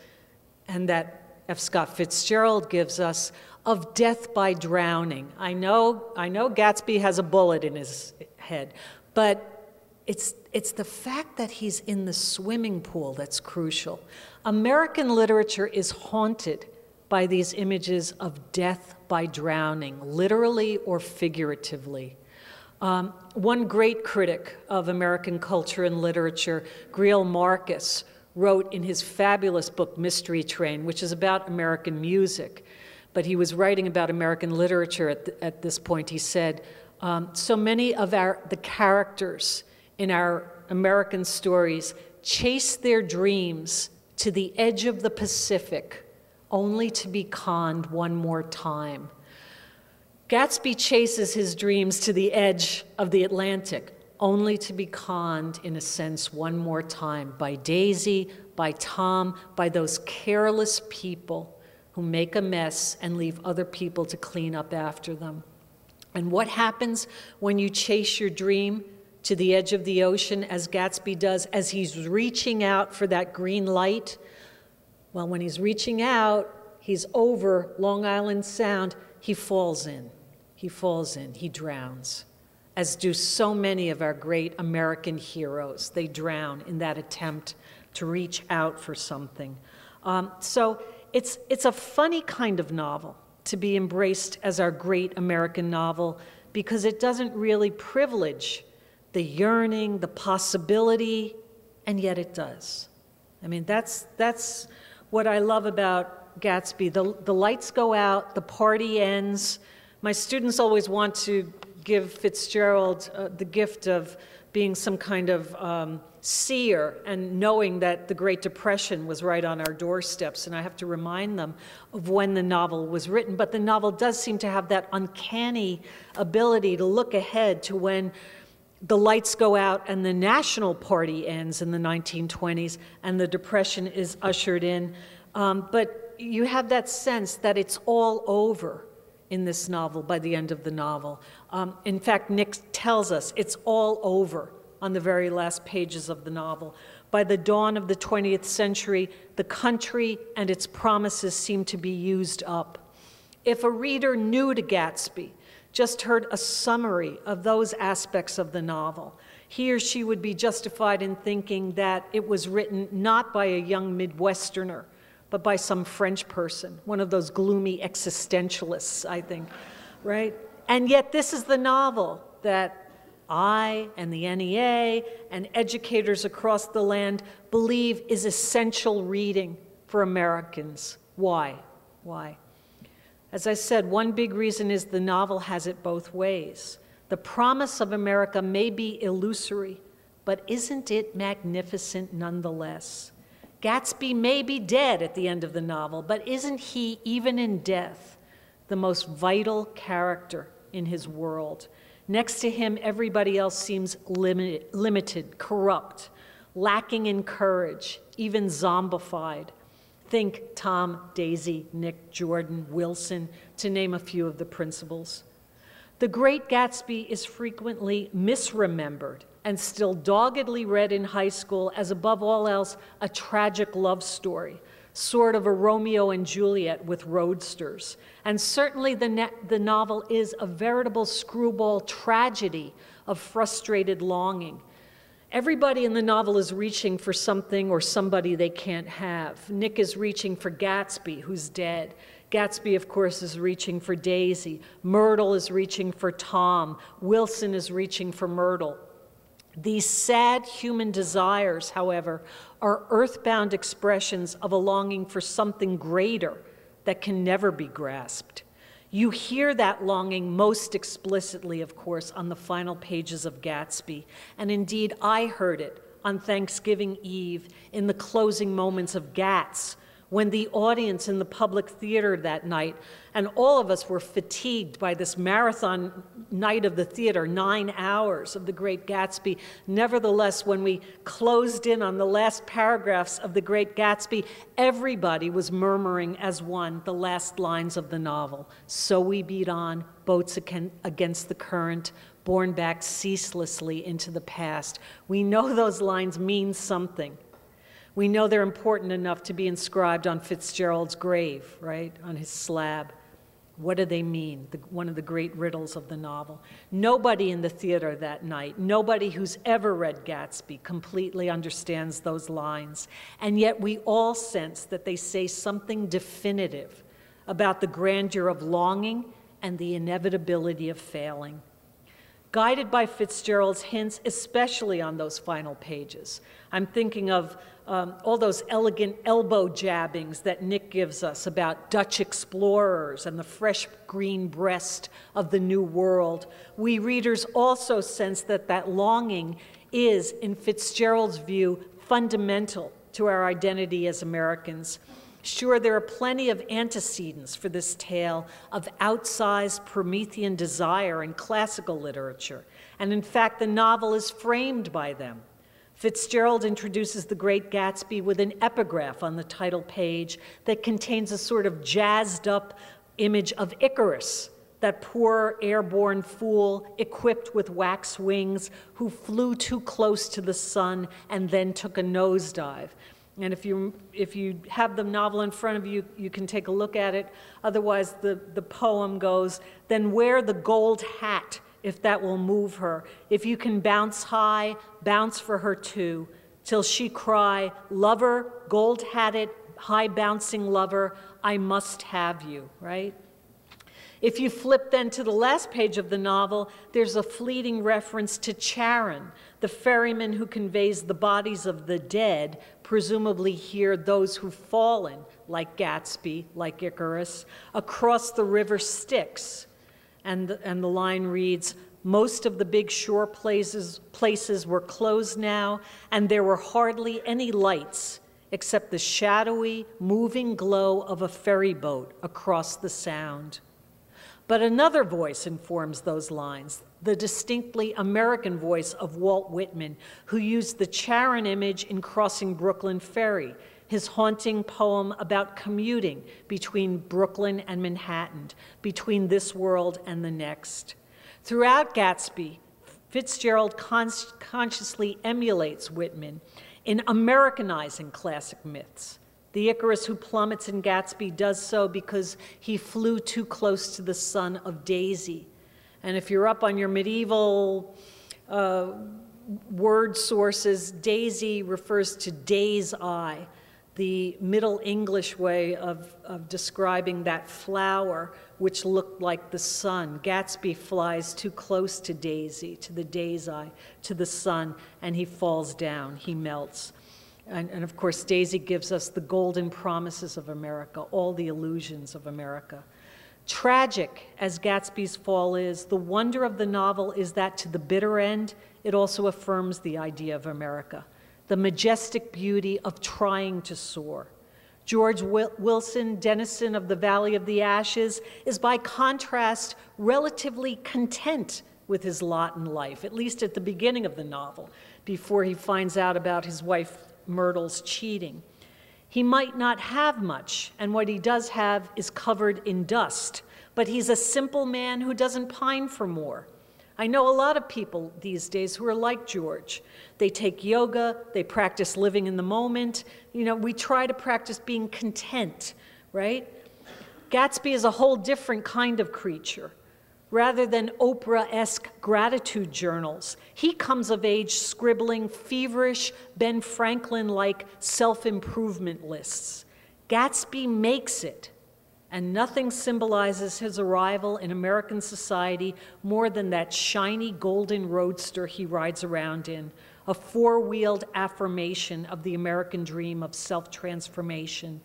and that F. Scott Fitzgerald gives us of death by drowning. I know Gatsby has a bullet in his head, but it's the fact that he's in the swimming pool that's crucial. American literature is haunted by these images of death by drowning, literally or figuratively. One great critic of American culture and literature, Greil Marcus, wrote in his fabulous book, Mystery Train, which is about American music, but he was writing about American literature at this point. He said, so many of the characters in our American stories chase their dreams to the edge of the Pacific, only to be conned one more time. Gatsby chases his dreams to the edge of the Atlantic, only to be conned, in a sense, one more time by Daisy, by Tom, by those careless people who make a mess and leave other people to clean up after them. And what happens when you chase your dream to the edge of the ocean, as Gatsby does, as he's reaching out for that green light? Well, when he's reaching out, he's over Long Island Sound, he falls in. He falls in, he drowns, as do so many of our great American heroes. They drown in that attempt to reach out for something. So it's a funny kind of novel to be embraced as our great American novel, because it doesn't really privilege the yearning, the possibility, and yet it does. I mean, that's what I love about Gatsby. The lights go out, the party ends. My students always want to give Fitzgerald the gift of being some kind of seer and knowing that the Great Depression was right on our doorsteps, and I have to remind them of when the novel was written. But the novel does seem to have that uncanny ability to look ahead to when the lights go out and the national party ends in the 1920s and the Depression is ushered in. But you have that sense that it's all over in this novel by the end of the novel. In fact, Nick tells us it's all over on the very last pages of the novel. By the dawn of the 20th century, the country and its promises seem to be used up. If a reader new to Gatsby just heard a summary of those aspects of the novel, he or she would be justified in thinking that it was written not by a young Midwesterner, but by some French person, one of those gloomy existentialists, I think, right? And yet this is the novel that I and the NEA and educators across the land believe is essential reading for Americans. Why? Why? As I said, one big reason is the novel has it both ways. The promise of America may be illusory, but isn't it magnificent nonetheless? Gatsby may be dead at the end of the novel, but isn't he, even in death, the most vital character in his world? Next to him, everybody else seems limited, corrupt, lacking in courage, even zombified. Think Tom, Daisy, Nick, Jordan, Wilson, to name a few of the principals. The Great Gatsby is frequently misremembered and still doggedly read in high school as, above all else, a tragic love story, sort of a Romeo and Juliet with roadsters. And certainly the novel is a veritable screwball tragedy of frustrated longing. Everybody in the novel is reaching for something or somebody they can't have. Nick is reaching for Gatsby, who's dead. Gatsby, of course, is reaching for Daisy. Myrtle is reaching for Tom. Wilson is reaching for Myrtle. These sad human desires, however, are earthbound expressions of a longing for something greater that can never be grasped. You hear that longing most explicitly, of course, on the final pages of Gatsby. And indeed, I heard it on Thanksgiving Eve in the closing moments of Gats, when the audience in the public theater that night, and all of us were fatigued by this marathon night of the theater, 9 hours of The Great Gatsby. Nevertheless, when we closed in on the last paragraphs of The Great Gatsby, everybody was murmuring as one the last lines of the novel. So we beat on, boats against the current, borne back ceaselessly into the past. We know those lines mean something. We know they're important enough to be inscribed on Fitzgerald's grave, right, on his slab. What do they mean? One of the great riddles of the novel. Nobody in the theater that night, nobody who's ever read Gatsby completely understands those lines. And yet we all sense that they say something definitive about the grandeur of longing and the inevitability of failing. Guided by Fitzgerald's hints, especially on those final pages. I'm thinking of all those elegant elbow jabbings that Nick gives us about Dutch explorers and the fresh green breast of the New World. We readers also sense that that longing is, in Fitzgerald's view, fundamental to our identity as Americans. Sure, there are plenty of antecedents for this tale of outsized Promethean desire in classical literature, and in fact, the novel is framed by them. Fitzgerald introduces The Great Gatsby with an epigraph on the title page that contains a sort of jazzed-up image of Icarus, that poor airborne fool equipped with wax wings who flew too close to the sun and then took a nosedive. And if you have the novel in front of you, you can take a look at it. Otherwise, the poem goes, "Then wear the gold hat, if that will move her. If you can bounce high, bounce for her too, till she cry, 'Lover, gold-hatted, high-bouncing lover, I must have you,'" right? If you flip then to the last page of the novel, there's a fleeting reference to Charon, the ferryman who conveys the bodies of the dead, presumably here those who've fallen, like Gatsby, like Icarus, across the river Styx. And the line reads, "Most of the big shore places were closed now, and there were hardly any lights except the shadowy, moving glow of a ferry boat across the Sound." But another voice informs those lines, the distinctly American voice of Walt Whitman, who used the Charon image in Crossing Brooklyn Ferry, his haunting poem about commuting between Brooklyn and Manhattan, between this world and the next. Throughout Gatsby, Fitzgerald consciously emulates Whitman in Americanizing classic myths. The Icarus who plummets in Gatsby does so because he flew too close to the son of Daisy. And if you're up on your medieval word sources, daisy refers to day's eye, the Middle English way of describing that flower which looked like the sun. Gatsby flies too close to Daisy, to the day's eye, to the sun, and he falls down, he melts. And of course, Daisy gives us the golden promises of America, all the illusions of America. Tragic as Gatsby's fall is, the wonder of the novel is that to the bitter end, it also affirms the idea of America, the majestic beauty of trying to soar. George Wilson, denizen of the Valley of the Ashes, is by contrast relatively content with his lot in life, at least at the beginning of the novel, before he finds out about his wife Myrtle's cheating. He might not have much, and what he does have is covered in dust, but he's a simple man who doesn't pine for more. I know a lot of people these days who are like George. They take yoga, they practice living in the moment. You know, we try to practice being content, right? Gatsby is a whole different kind of creature. Rather than Oprah-esque gratitude journals, he comes of age scribbling feverish, Ben Franklin-like self-improvement lists. Gatsby makes it, and nothing symbolizes his arrival in American society more than that shiny golden roadster he rides around in, a four-wheeled affirmation of the American dream of self-transformation.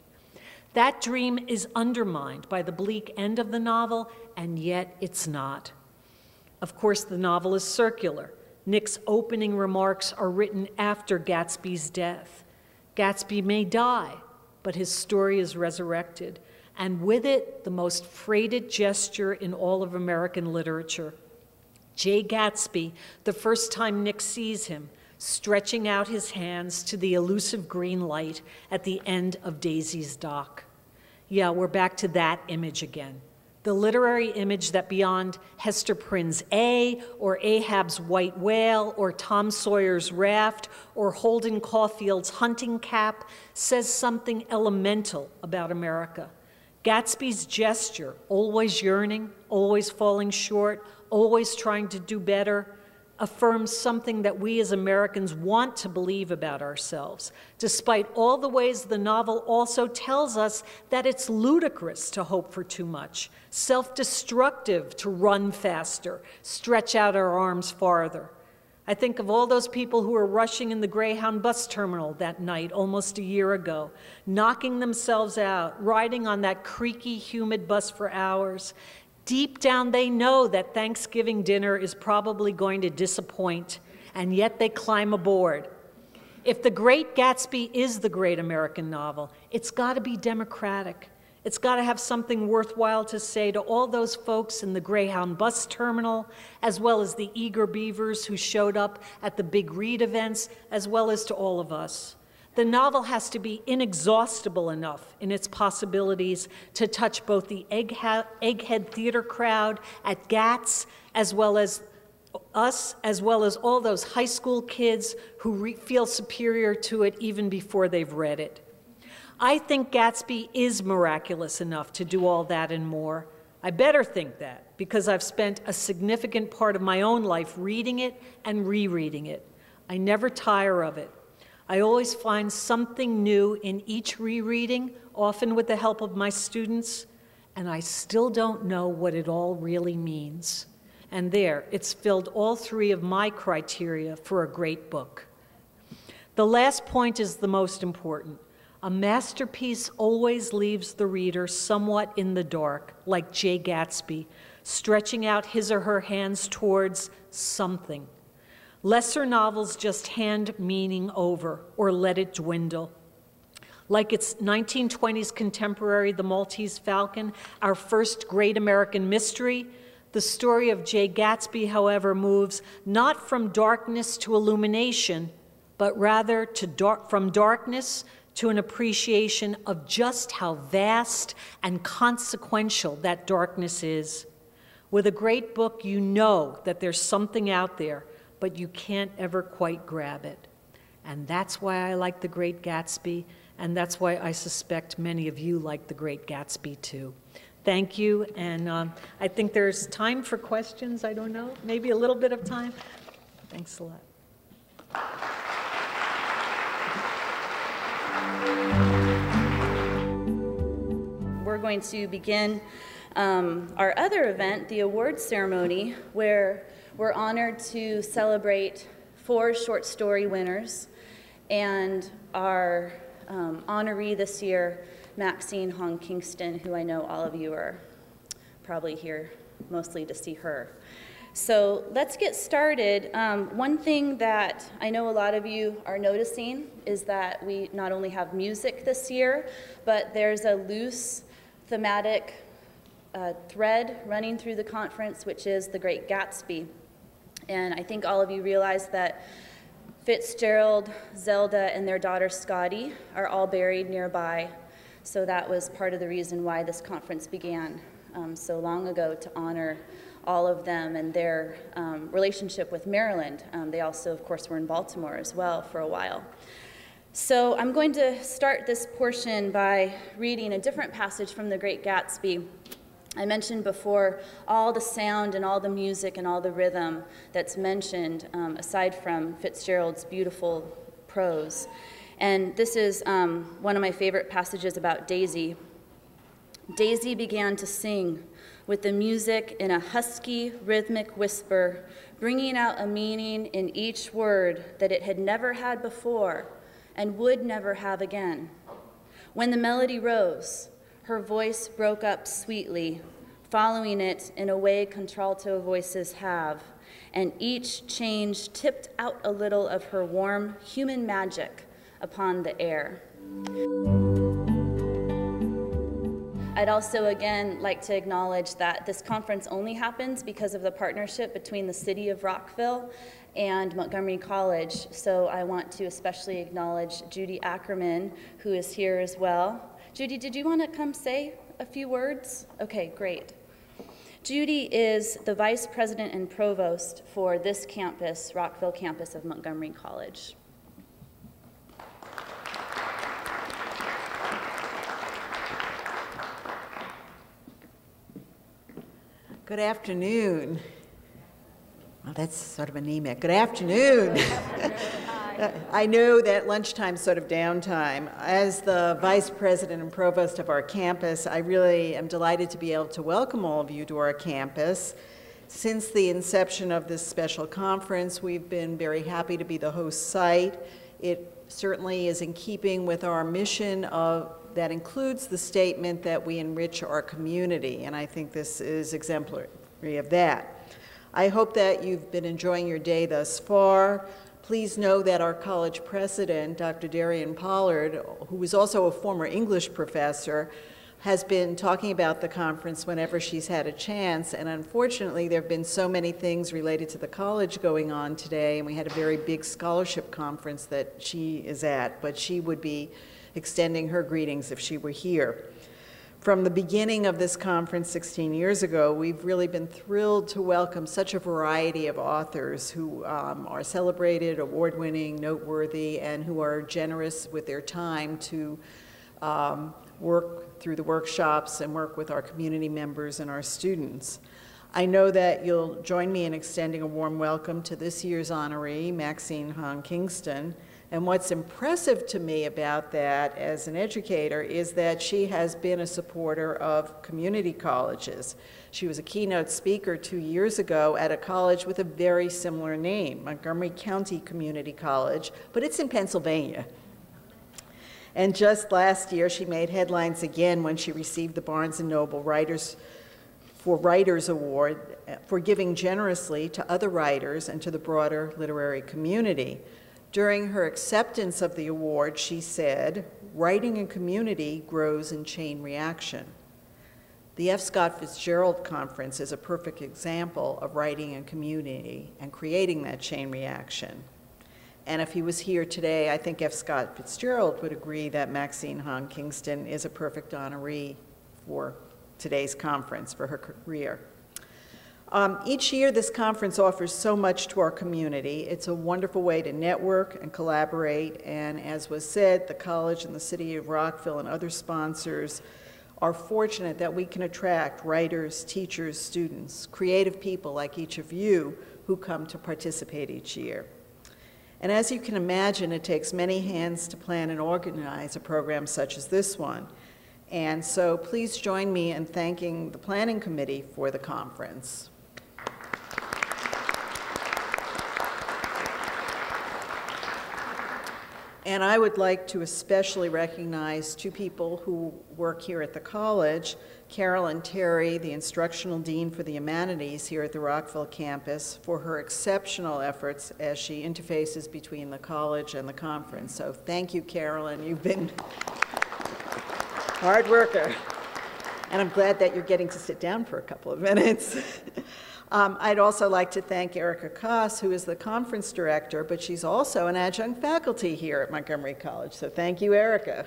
That dream is undermined by the bleak end of the novel, and yet it's not. Of course, the novel is circular. Nick's opening remarks are written after Gatsby's death. Gatsby may die, but his story is resurrected, and with it, the most freighted gesture in all of American literature. Jay Gatsby, the first time Nick sees him, stretching out his hands to the elusive green light at the end of Daisy's dock. Yeah, we're back to that image again. The literary image that beyond Hester Prynne's A, or Ahab's white whale, or Tom Sawyer's raft, or Holden Caulfield's hunting cap says something elemental about America. Gatsby's gesture, always yearning, always falling short, always trying to do better, affirms something that we as Americans want to believe about ourselves, despite all the ways the novel also tells us that it's ludicrous to hope for too much, self-destructive to run faster, stretch out our arms farther. I think of all those people who were rushing in the Greyhound bus terminal that night almost a year ago, knocking themselves out, riding on that creaky, humid bus for hours. Deep down, they know that Thanksgiving dinner is probably going to disappoint, and yet they climb aboard. If The Great Gatsby is the great American novel, it's got to be democratic. It's got to have something worthwhile to say to all those folks in the Greyhound bus terminal, as well as the eager beavers who showed up at the Big Read events, as well as to all of us. The novel has to be inexhaustible enough in its possibilities to touch both the egghead theater crowd at GATS, as well as us, as well as all those high school kids who feel superior to it even before they've read it. I think Gatsby is miraculous enough to do all that and more. I better think that, because I've spent a significant part of my own life reading it and rereading it. I never tire of it. I always find something new in each rereading, often with the help of my students, and I still don't know what it all really means. And there, it's filled all three of my criteria for a great book. The last point is the most important. A masterpiece always leaves the reader somewhat in the dark, like Jay Gatsby, stretching out his or her hands towards something. Lesser novels just hand meaning over or let it dwindle. Like its 1920s contemporary, The Maltese Falcon, our first great American mystery, the story of Jay Gatsby, however, moves not from darkness to illumination, but rather from darkness to an appreciation of just how vast and consequential that darkness is. With a great book, you know that there's something out there, but you can't ever quite grab it. And that's why I like The Great Gatsby, and that's why I suspect many of you like The Great Gatsby too. thank you, and I think there's time for questions. I don't know, maybe a little bit of time. Thanks a lot. We're going to begin our other event, the awards ceremony, where we're honored to celebrate 4 short story winners, and our honoree this year, Maxine Hong Kingston, who I know all of you are probably here mostly to see her. So let's get started. One thing that I know a lot of you are noticing is that we not only have music this year, but there's a loose thematic thread running through the conference, which is the Great Gatsby. And I think all of you realize that Fitzgerald, Zelda, and their daughter Scotty are all buried nearby. So that was part of the reason why this conference began so long ago, to honor all of them and their relationship with Maryland. They also, of course, were in Baltimore as well for a while. So I'm going to start this portion by reading a different passage from the Great Gatsby. I mentioned before all the sound and all the music and all the rhythm that's mentioned, aside from Fitzgerald's beautiful prose. And this is one of my favorite passages about Daisy. Daisy began to sing with the music in a husky, rhythmic whisper, bringing out a meaning in each word that it had never had before and would never have again. When the melody rose, her voice broke up sweetly, following it in a way contralto voices have, and each change tipped out a little of her warm human magic upon the air. I'd also again like to acknowledge that this conference only happens because of the partnership between the city of Rockville and Montgomery College. So I want to especially acknowledge Judy Ackerman, who is here as well. Judy, did you want to come say a few words? Okay, great. Judy is the vice president and provost for this campus, Rockville campus of Montgomery College. Good afternoon. Well, that's sort of anemic. Good afternoon. I know that lunchtime's sort of downtime. As the vice president and provost of our campus, I really am delighted to be able to welcome all of you to our campus. Since the inception of this special conference, we've been very happy to be the host site. It certainly is in keeping with our mission that includes the statement that we enrich our community, and I think this is exemplary of that. I hope that you've been enjoying your day thus far. Please know that our college president, Dr. Darian Pollard, who is also a former English professor, has been talking about the conference whenever she's had a chance, and unfortunately there have been so many things related to the college going on today, and we had a very big scholarship conference that she is at, but she would be extending her greetings if she were here. From the beginning of this conference 16 years ago, we've really been thrilled to welcome such a variety of authors who are celebrated, award-winning, noteworthy, and who are generous with their time to work through the workshops and work with our community members and our students. I know that you'll join me in extending a warm welcome to this year's honoree, Maxine Hong Kingston. And what's impressive to me about that as an educator is that she has been a supporter of community colleges. She was a keynote speaker 2 years ago at a college with a very similar name, Montgomery County Community College, but it's in Pennsylvania. And just last year, she made headlines again when she received the Barnes & Noble Writers Award for giving generously to other writers and to the broader literary community. During her acceptance of the award, she said, "Writing in community grows in chain reaction." The F. Scott Fitzgerald Conference is a perfect example of writing in community and creating that chain reaction. And if he was here today, I think F. Scott Fitzgerald would agree that Maxine Hong Kingston is a perfect honoree for today's conference, for her career. Each year, this conference offers so much to our community. It's a wonderful way to network and collaborate, and as was said, the college and the city of Rockville and other sponsors are fortunate that we can attract writers, teachers, students, creative people like each of you who come to participate each year. And as you can imagine, it takes many hands to plan and organize a program such as this one. And so please join me in thanking the Planning Committee for the conference. And I would like to especially recognize two people who work here at the college, Carolyn Terry, the Instructional Dean for the Humanities here at the Rockville campus, for her exceptional efforts as she interfaces between the college and the conference. So thank you, Carolyn. You've been a hard worker. And I'm glad that you're getting to sit down for a couple of minutes. I'd also like to thank Erica Koss, who is the conference director, but she's also an adjunct faculty here at Montgomery College. So thank you, Erica.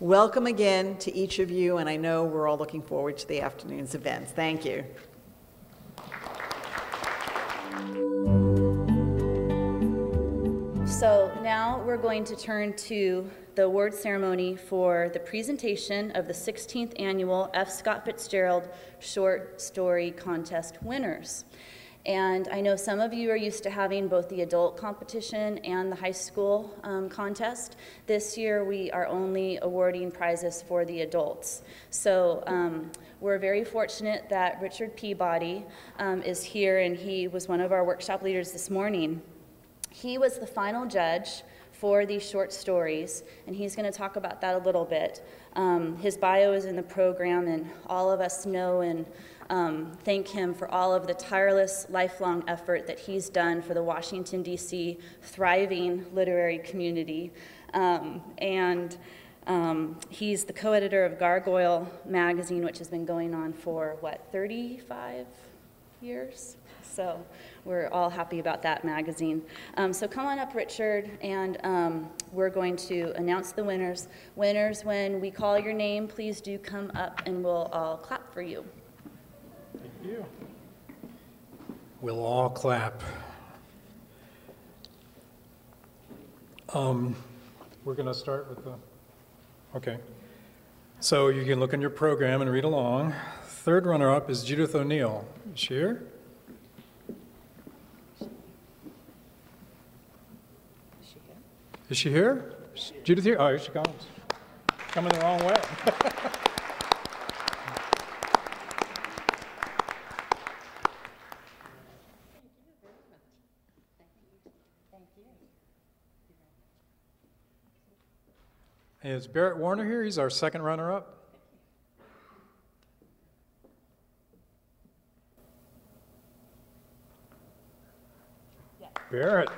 Welcome again to each of you, and I know we're all looking forward to the afternoon's events. Thank you. So now we're going to turn to the award ceremony for the presentation of the 16th Annual F. Scott Fitzgerald Short Story Contest winners. And I know some of you are used to having both the adult competition and the high school contest. This year we are only awarding prizes for the adults. So we're very fortunate that Richard Peabody is here, and he was one of our workshop leaders this morning. He was the final judge for these short stories, and he's going to talk about that a little bit. His bio is in the program, and all of us know and thank him for all of the tireless, lifelong effort that he's done for the Washington, D.C. thriving literary community. He's the co-editor of Gargoyle magazine, which has been going on for, what, 35 years? So we're all happy about that magazine. So come on up, Richard, and we're going to announce the winners. Winners, when we call your name, please do come up and we'll all clap for you. Thank you. We'll all clap. We're going to start with the, okay. So you can look in your program and read along. Third runner-up is Judith O'Neill. Is she here? Is she here? Is Judith here? Oh, here she comes. Coming the wrong way. Is Barrett Warner here? He's our second runner-up. Yeah. Barrett.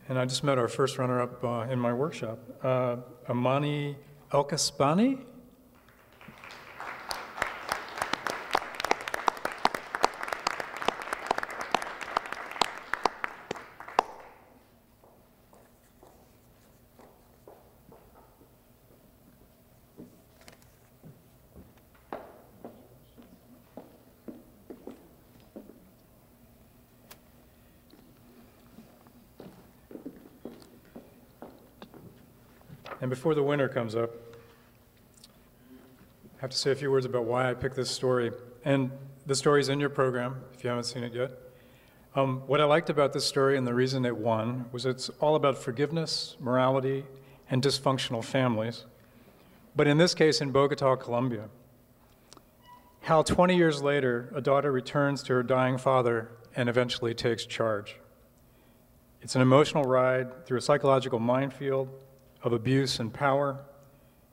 And I just met our first runner-up in my workshop, Amani Elkasbani. And before the winner comes up, I have to say a few words about why I picked this story. And the story's in your program, if you haven't seen it yet. What I liked about this story and the reason it won was it's all about forgiveness, morality, and dysfunctional families. But in this case, in Bogota, Colombia. How 20 years later, a daughter returns to her dying father and eventually takes charge. It's an emotional ride through a psychological minefield of abuse and power,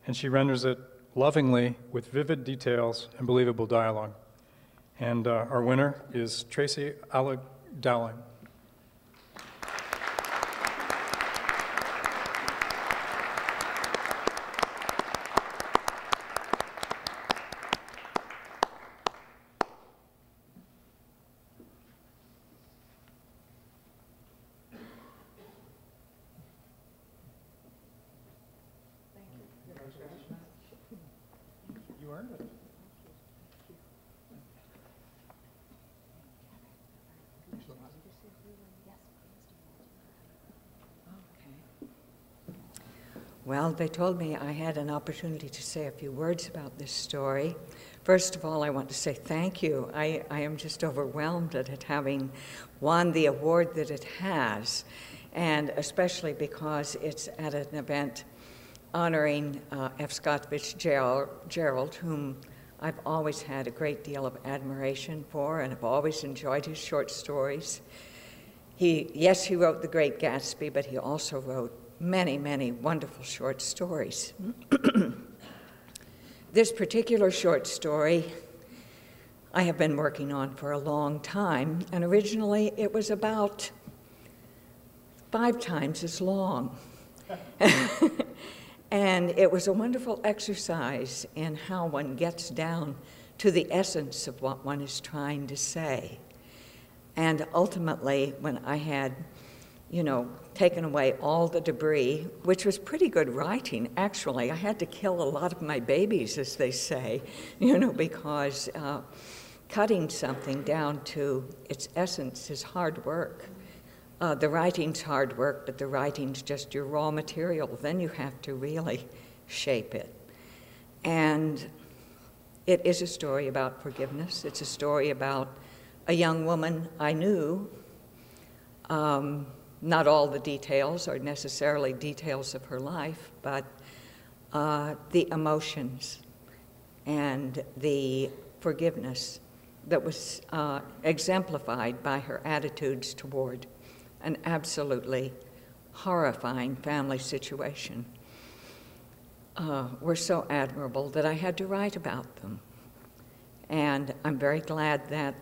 and she renders it lovingly with vivid details and believable dialogue. And our winner is Tracy Dowling. Well, they told me I had an opportunity to say a few words about this story. First of all, I want to say thank you. I am just overwhelmed at it having won the award that it has, and especially because it's at an event honoring F. Scott Fitzgerald, whom I've always had a great deal of admiration for, and I've always enjoyed his short stories. Yes, he wrote The Great Gatsby, but he also wrote many, many wonderful short stories. This particular short story I have been working on for a long time, and originally it was about 5 times as long. And it was a wonderful exercise in how one gets down to the essence of what one is trying to say. And ultimately, when I had taken away all the debris, which was pretty good writing, actually. I had to kill a lot of my babies, as they say, because cutting something down to its essence is hard work. The writing's hard work, but the writing's just your raw material. Then you have to really shape it. And it is a story about forgiveness. It's a story about a young woman I knew. Not all the details are necessarily details of her life, but the emotions and the forgiveness that was exemplified by her attitudes toward an absolutely horrifying family situation were so admirable that I had to write about them. And I'm very glad that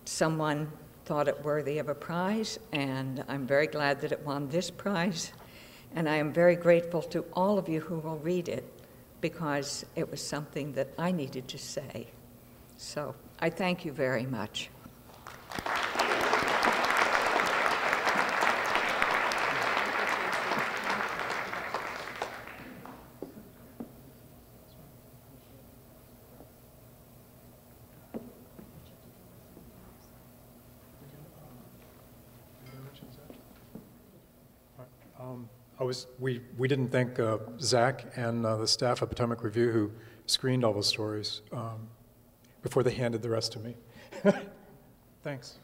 someone thought it worthy of a prize, and I'm very glad that it won this prize. And I am very grateful to all of you who will read it, because it was something that I needed to say. So I thank you very much. We didn't thank Zach and the staff of Potomac Review who screened all the stories before they handed the rest to me. Thanks.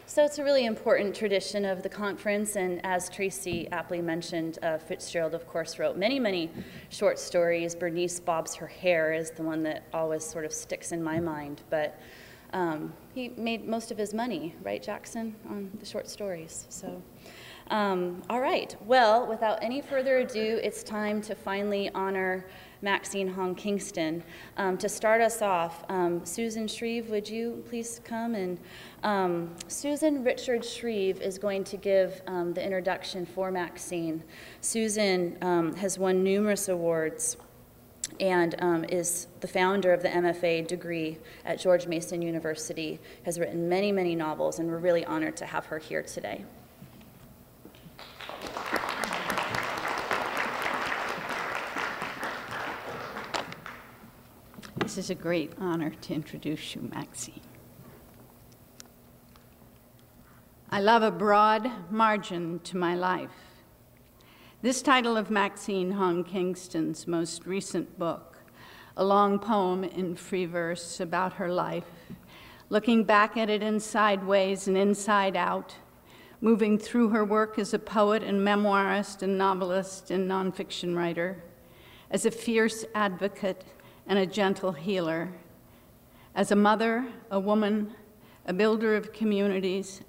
So it's a really important tradition of the conference, and as Tracy aptly mentioned, Fitzgerald, of course, wrote many, many short stories. Bernice Bobs Her Hair is the one that always sort of sticks in my mind, but he made most of his money, right, Jackson, on the short stories. So, all right. Well, without any further ado, it's time to finally honor Maxine Hong Kingston. To start us off, Susan Shreve, would you please come? And Susan Richard Shreve is going to give the introduction for Maxine. Susan has won numerous awards and is the founder of the MFA degree at George Mason University, has written many, many novels, and we're really honored to have her here today. This is a great honor to introduce you, Maxine. I love a broad margin to my life. This title of Maxine Hong Kingston's most recent book, a long poem in free verse about her life, looking back at it in sideways and inside out, moving through her work as a poet and memoirist and novelist and nonfiction writer, as a fierce advocate and a gentle healer, as a mother, a woman, a builder of communities,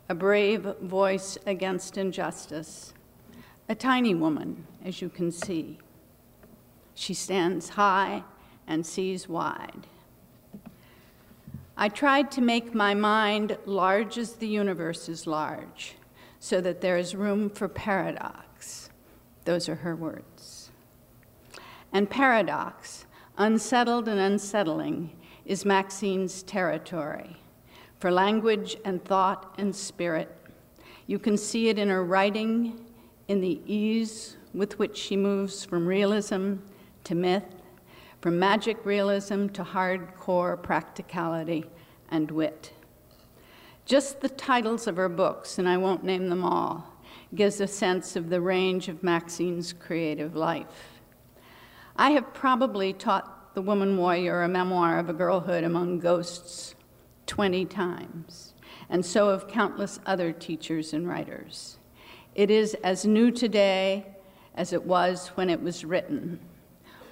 a brave voice against injustice. A tiny woman, as you can see. She stands high and sees wide. I tried to make my mind large as the universe is large, so that there is room for paradox. Those are her words. And paradox, unsettled and unsettling, is Maxine's territory, for language and thought and spirit. You can see it in her writing, in the ease with which she moves from realism to myth, from magic realism to hardcore practicality and wit. Just the titles of her books, and I won't name them all, gives a sense of the range of Maxine's creative life. I have probably taught The Woman Warrior, a memoir of a girlhood among ghosts, 20 times, and so have countless other teachers and writers. It is as new today as it was when it was written,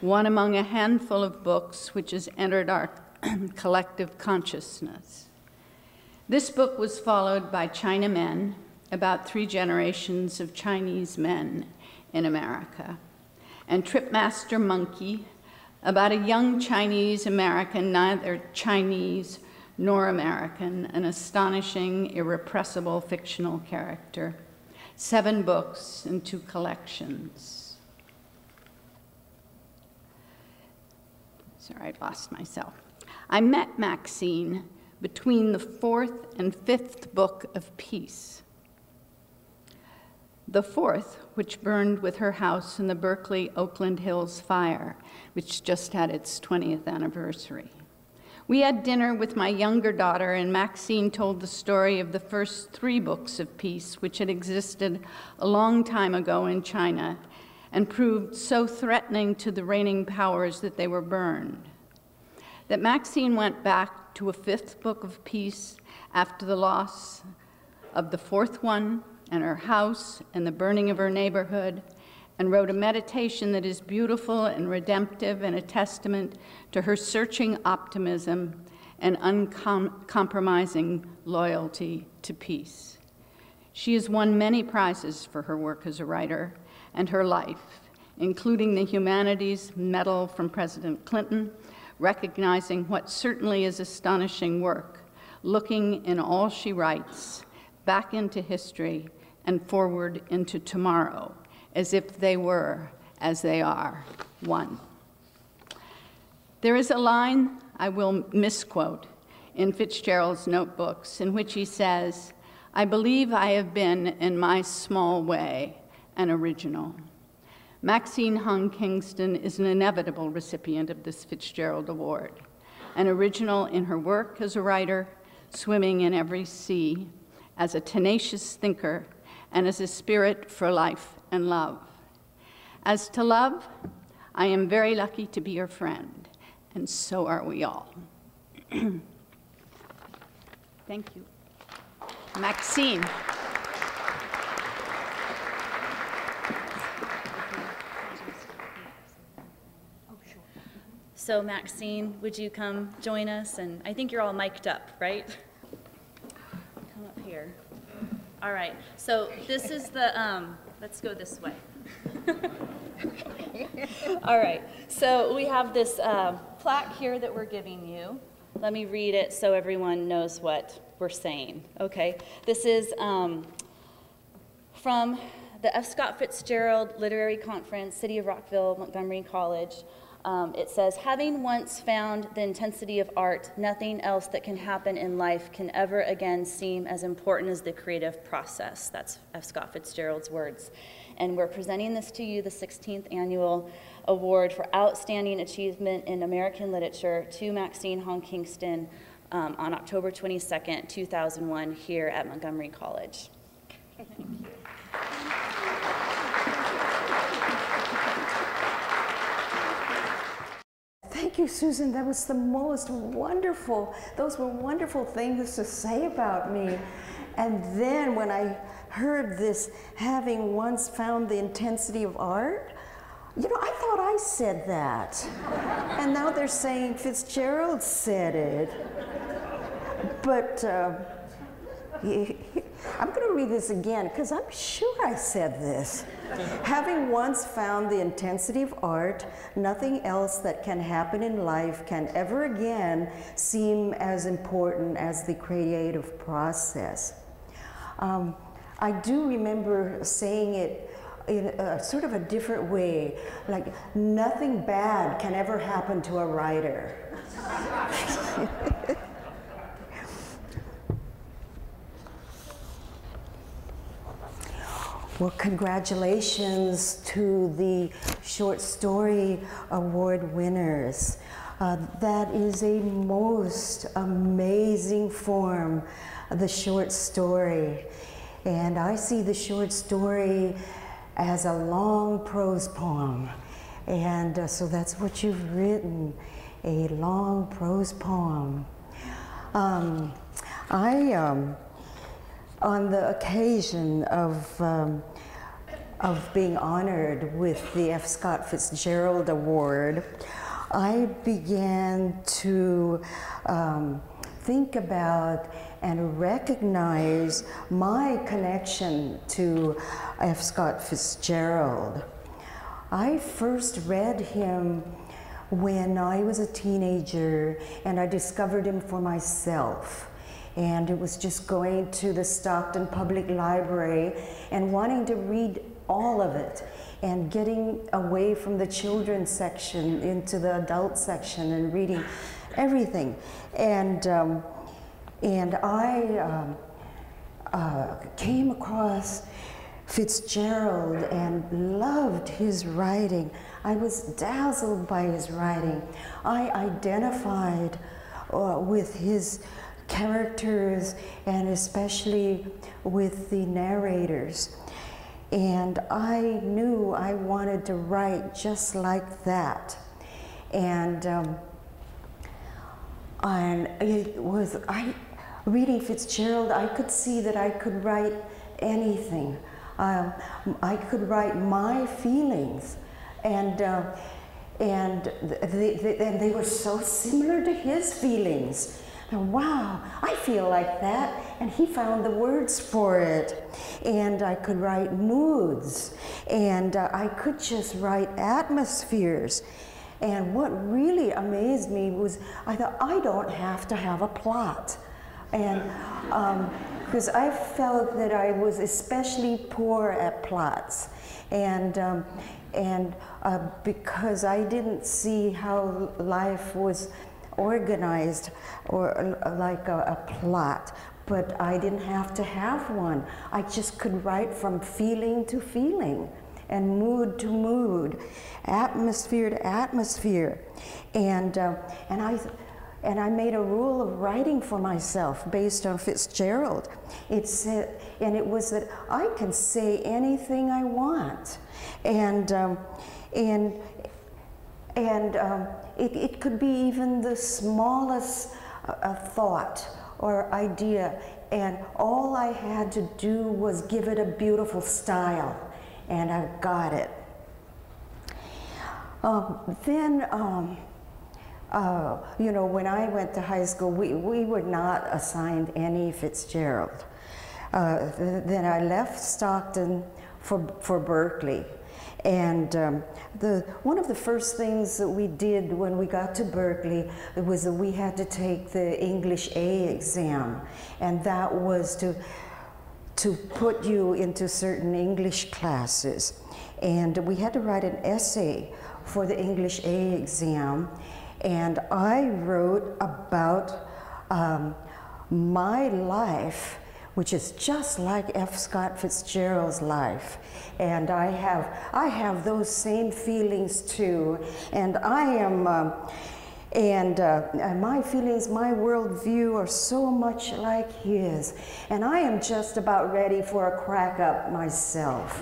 one among a handful of books which has entered our collective consciousness. This book was followed by China Men, about 3 generations of Chinese men in America, and Tripmaster Monkey, about a young Chinese American, neither Chinese nor American, an astonishing, irrepressible fictional character. 7 books and 2 collections. Sorry, I lost myself. I met Maxine between the 4th and 5th book of Peace. The 4th, which burned with her house in the Berkeley Oakland Hills fire, which just had its 20th anniversary. We had dinner with my younger daughter, and Maxine told the story of the first 3 books of peace, which had existed a long time ago in China and proved so threatening to the reigning powers that they were burned. That Maxine went back to a 5th book of peace after the loss of the 4th one and her house and the burning of her neighborhood, and wrote a meditation that is beautiful and redemptive and a testament to her searching optimism and uncompromising loyalty to peace. She has won many prizes for her work as a writer and her life, including the Humanities Medal from President Clinton, recognizing what certainly is astonishing work, looking in all she writes back into history and forward into tomorrow, as if they were, as they are, one. There is a line I will misquote in Fitzgerald's notebooks in which he says, "I believe I have been, in my small way, an original." Maxine Hong Kingston is an inevitable recipient of this Fitzgerald Award, an original in her work as a writer, swimming in every sea, as a tenacious thinker, and as a spirit for life and love. As to love, I am very lucky to be your friend, and so are we all. Thank you. Maxine. So Maxine, would you come join us? And I think you're all mic'd up, right? Come up here. All right, so this is the, let's go this way. All right, so we have this plaque here that we're giving you. Let me read it so everyone knows what we're saying, okay? This is from the F. Scott Fitzgerald Literary Conference, City of Rockville, Montgomery College. It says, having once found the intensity of art, nothing else that can happen in life can ever again seem as important as the creative process. That's F. Scott Fitzgerald's words. And we're presenting this to you, the 16th Annual Award for Outstanding Achievement in American Literature to Maxine Hong Kingston on October 22nd, 2001, here at Montgomery College. Thank you. Thank you, Susan. That was the most wonderful, those were wonderful things to say about me. And then when I heard this, having once found the intensity of art, you know, I thought I said that. And now they're saying Fitzgerald said it. But I'm going to read this again because I'm sure I said this. Having once found the intensity of art, nothing else that can happen in life can ever again seem as important as the creative process. I do remember saying it in a sort of a different way, like nothing bad can ever happen to a writer. Well, congratulations to the Short Story Award winners. That is a most amazing form, the short story. And I see the short story as a long prose poem. And so that's what you've written, a long prose poem. On the occasion of being honored with the F. Scott Fitzgerald Award, I began to think about and recognize my connection to F. Scott Fitzgerald. I first read him when I was a teenager, and I discovered him for myself. And it was just going to the Stockton Public Library and wanting to read all of it and getting away from the children's section into the adult section and reading everything. And I came across Fitzgerald and loved his writing. I was dazzled by his writing. I identified with his characters and especially with the narrators. And I knew I wanted to write just like that. And it was, reading Fitzgerald, I could see that I could write anything. I could write my feelings, and they were so similar to his feelings. And wow, I feel like that, and he found the words for it. And I could write moods, and I could just write atmospheres. And what really amazed me was I thought, I don't have to have a plot. And because I felt that I was especially poor at plots, and because I didn't see how life was organized or like a plot, but I didn't have to have one. I just could write from feeling to feeling and mood to mood, atmosphere to atmosphere, and I made a rule of writing for myself based on Fitzgerald. It said, and it was that I can say anything I want, and it could be even the smallest thought or idea, and all I had to do was give it a beautiful style, and I got it. You know, when I went to high school, we were not assigned any Fitzgerald. Then I left Stockton for Berkeley. And one of the first things that we did when we got to Berkeley was that we had to take the English A exam. And that was to put you into certain English classes. And we had to write an essay for the English A exam. And I wrote about my life, which is just like F. Scott Fitzgerald's life. And I have those same feelings too. And I am, my feelings, my worldview are so much like his. And I am just about ready for a crack up myself.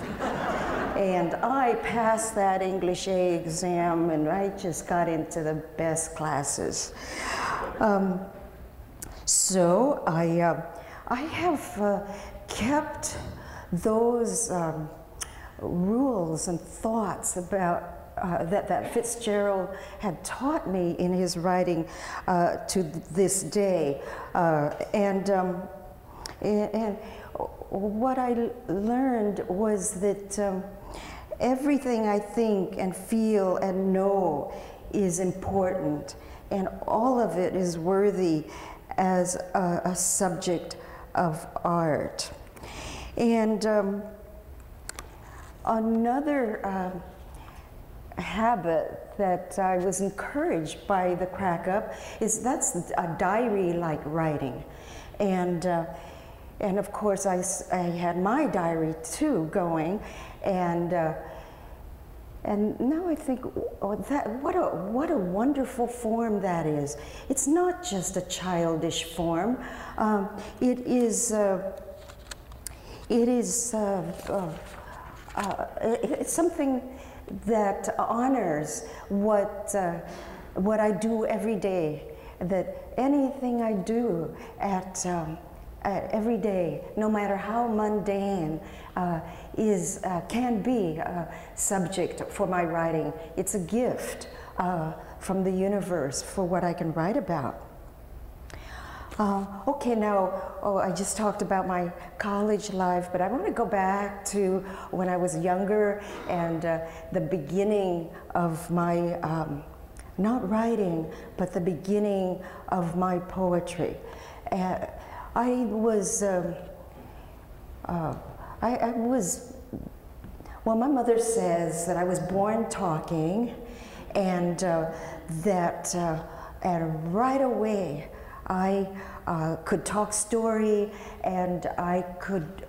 And I passed that English A exam, and I just got into the best classes. So I have kept those rules and thoughts about that Fitzgerald had taught me in his writing to this day. And what I learned was that everything I think and feel and know is important, and all of it is worthy as a subject of art. And another habit that I was encouraged by the Crack Up is that's a diary-like writing. And and of course I had my diary too going, and now I think, oh, what a wonderful form that is. It's not just a childish form. It's something that honors what I do every day. That anything I do every day, no matter how mundane, can be a subject for my writing. It's a gift from the universe for what I can write about. Okay, now, I just talked about my college life, but I want to go back to when I was younger and the beginning of my, not writing, but the beginning of my poetry. Well, my mother says that I was born talking, and that and right away I could talk story, and I could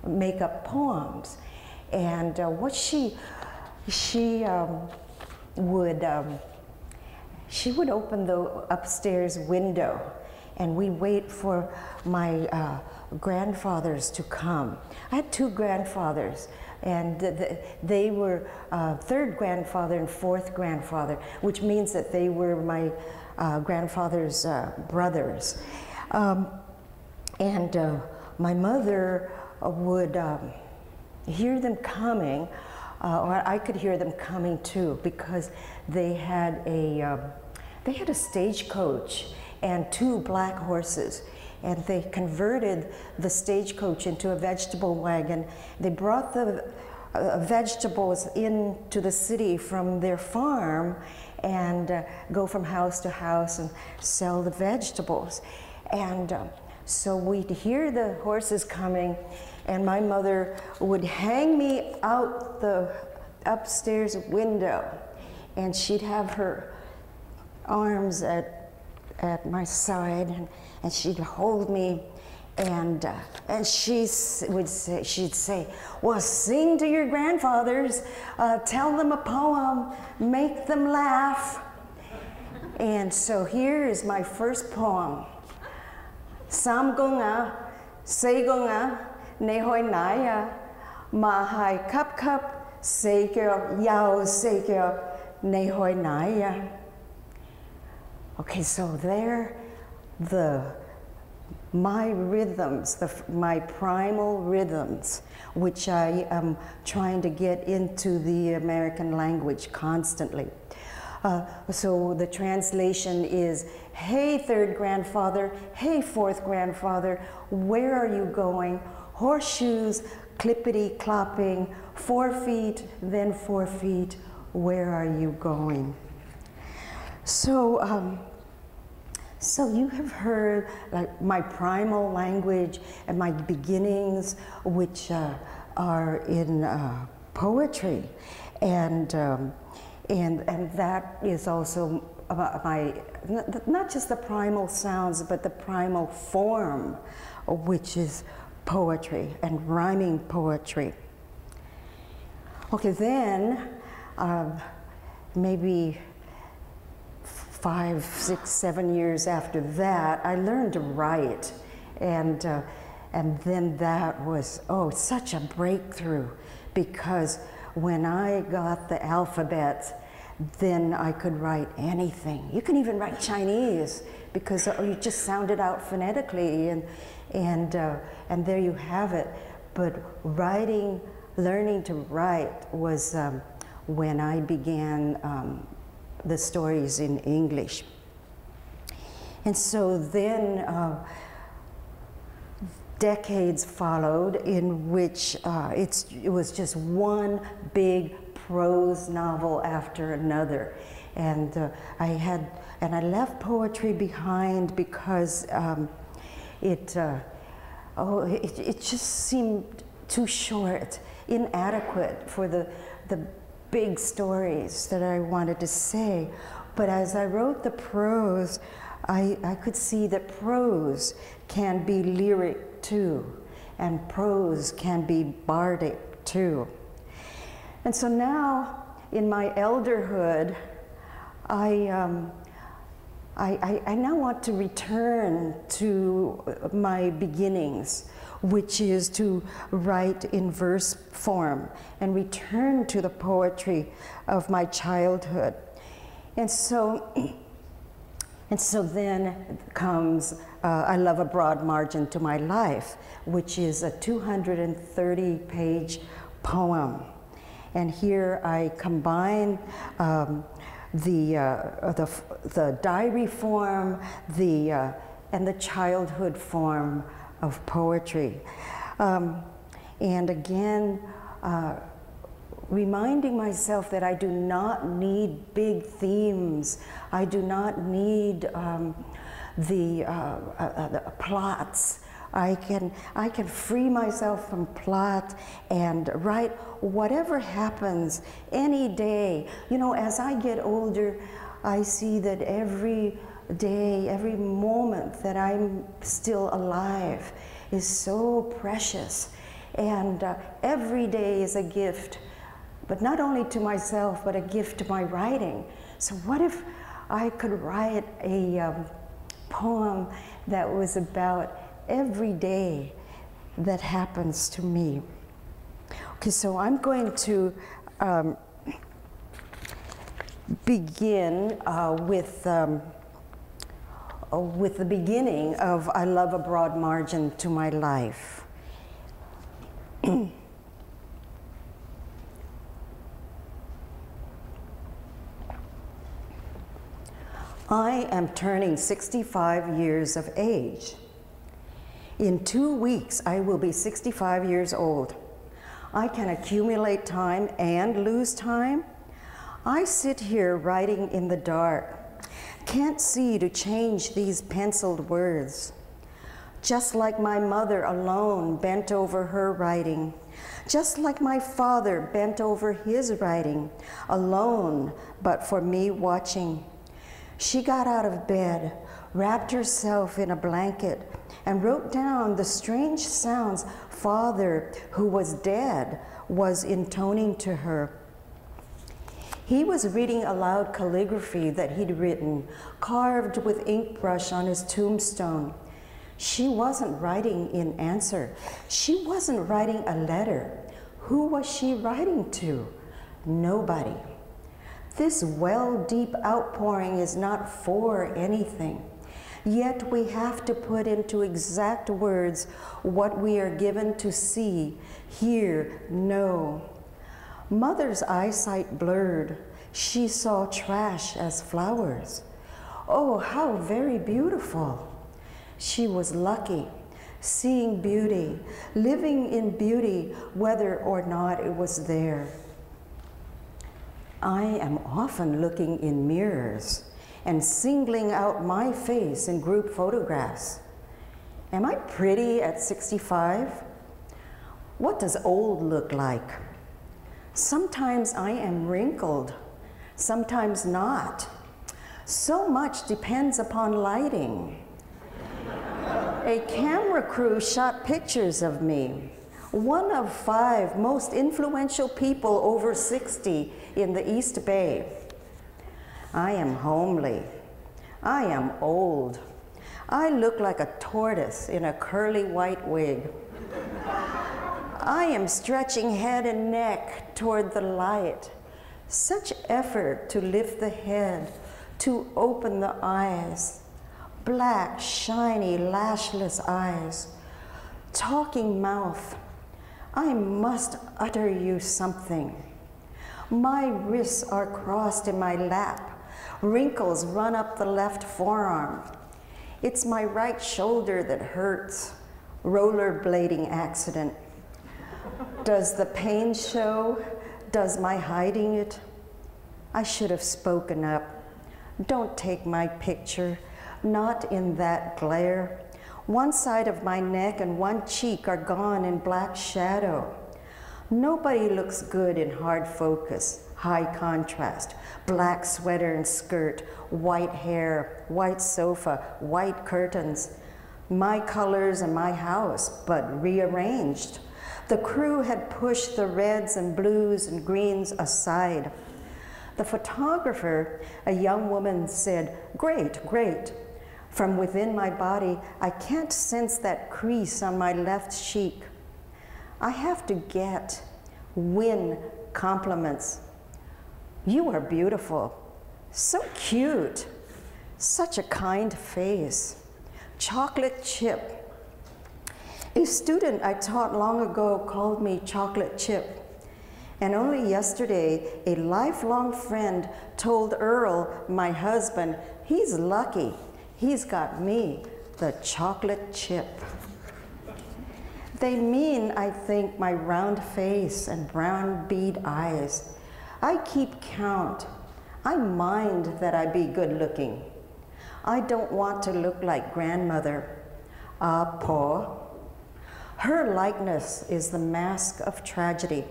make up poems. And what she would open the upstairs window, and we'd wait for my grandfathers to come. I had two grandfathers, and they were third grandfather and fourth grandfather, which means that they were my grandfather's brothers. And my mother would hear them coming, or I could hear them coming too, because they had a stagecoach and two black horses, and they converted the stagecoach into a vegetable wagon. They brought the vegetables into the city from their farm and go from house to house and sell the vegetables. And so we'd hear the horses coming, and my mother would hang me out the upstairs window, and she'd have her arms at my side, and she'd hold me, and she'd say, well, sing to your grandfathers, tell them a poem, make them laugh. And so here is my first poem. Samgunga, Segunga, Nehoi Naya, Mahai Cup Cup, Segyo, Yao Segyo, Nehoi Naya. Okay, so there, my rhythms, my primal rhythms, which I am trying to get into the American language constantly. So the translation is, hey, third grandfather, hey, fourth grandfather, where are you going? Horseshoes, clippity clopping, 4 feet, then 4 feet, where are you going? So, so you have heard like my primal language and my beginnings, which are in poetry, and that is also my, not just the primal sounds, but the primal form, which is poetry and rhyming poetry. Okay, then maybe 5, 6, 7 years after that, I learned to write, and then that was, such a breakthrough, because when I got the alphabet, then I could write anything. You can even write Chinese, because you just sound it out phonetically, and there you have it. But writing, learning to write was when I began the stories in English. And so then decades followed in which it was just one big prose novel after another. And I left poetry behind because it just seemed too short, inadequate for the big stories that I wanted to say. But as I wrote the prose, I could see that prose can be lyric too, and prose can be bardic too. And so now, in my elderhood, I now want to return to my beginnings, which is to write in verse form and return to the poetry of my childhood. And so then comes I Love a Broad Margin to My Life, which is a 230-page poem. And here I combine the diary form and the childhood form of poetry. And again, reminding myself that I do not need big themes. I do not need the plots. I can free myself from plot and write whatever happens any day. You know, as I get older, I see that every day, every moment that I'm still alive is so precious. And every day is a gift, but not only to myself, but a gift to my writing. So what if I could write a poem that was about every day that happens to me? Okay, so I'm going to begin with the beginning of I Love a Broad Margin to My Life. I am turning 65 years of age. In 2 weeks, I will be 65 years old. I can accumulate time and lose time. I sit here writing in the dark, can't see to change these penciled words. Just like my mother alone bent over her writing, just like my father bent over his writing, alone, but for me watching. She got out of bed, wrapped herself in a blanket, and wrote down the strange sounds Father, who was dead, was intoning to her. He was reading aloud calligraphy that he'd written, carved with ink brush on his tombstone. She wasn't writing in answer. She wasn't writing a letter. Who was she writing to? Nobody. This well-deep outpouring is not for anything. Yet we have to put into exact words what we are given to see, hear, know. Mother's eyesight blurred. She saw trash as flowers. Oh, how very beautiful. She was lucky, seeing beauty, living in beauty, whether or not it was there. I am often looking in mirrors and singling out my face in group photographs. Am I pretty at 65? What does old look like? Sometimes I am wrinkled, sometimes not. So much depends upon lighting. A camera crew shot pictures of me. One of 5 most influential people over 60 in the East Bay. I am homely. I am old. I look like a tortoise in a curly white wig. I am stretching head and neck toward the light. Such effort to lift the head, to open the eyes. Black, shiny, lashless eyes. Talking mouth. I must utter you something. My wrists are crossed in my lap. Wrinkles run up the left forearm. It's my right shoulder that hurts. Rollerblading accident. Does the pain show? Does my hiding it? I should have spoken up. Don't take my picture. Not in that glare. One side of my neck and one cheek are gone in black shadow. Nobody looks good in hard focus. high contrast, black sweater and skirt, white hair, white sofa, white curtains, my colors and my house, but rearranged. The crew had pushed the reds and blues and greens aside. The photographer, a young woman, said, "Great, great." From within my body, I can't sense that crease on my left cheek. I have to win compliments. "You are beautiful, so cute, such a kind face, chocolate chip." A student I taught long ago called me chocolate chip. And only yesterday, a lifelong friend told Earl, my husband, he's lucky. He's got me, the chocolate chip. They mean, I think, my round face and brown bead eyes. I keep count. I mind that I be good looking. I don't want to look like grandmother. Paw. Her likeness is the mask of tragedy.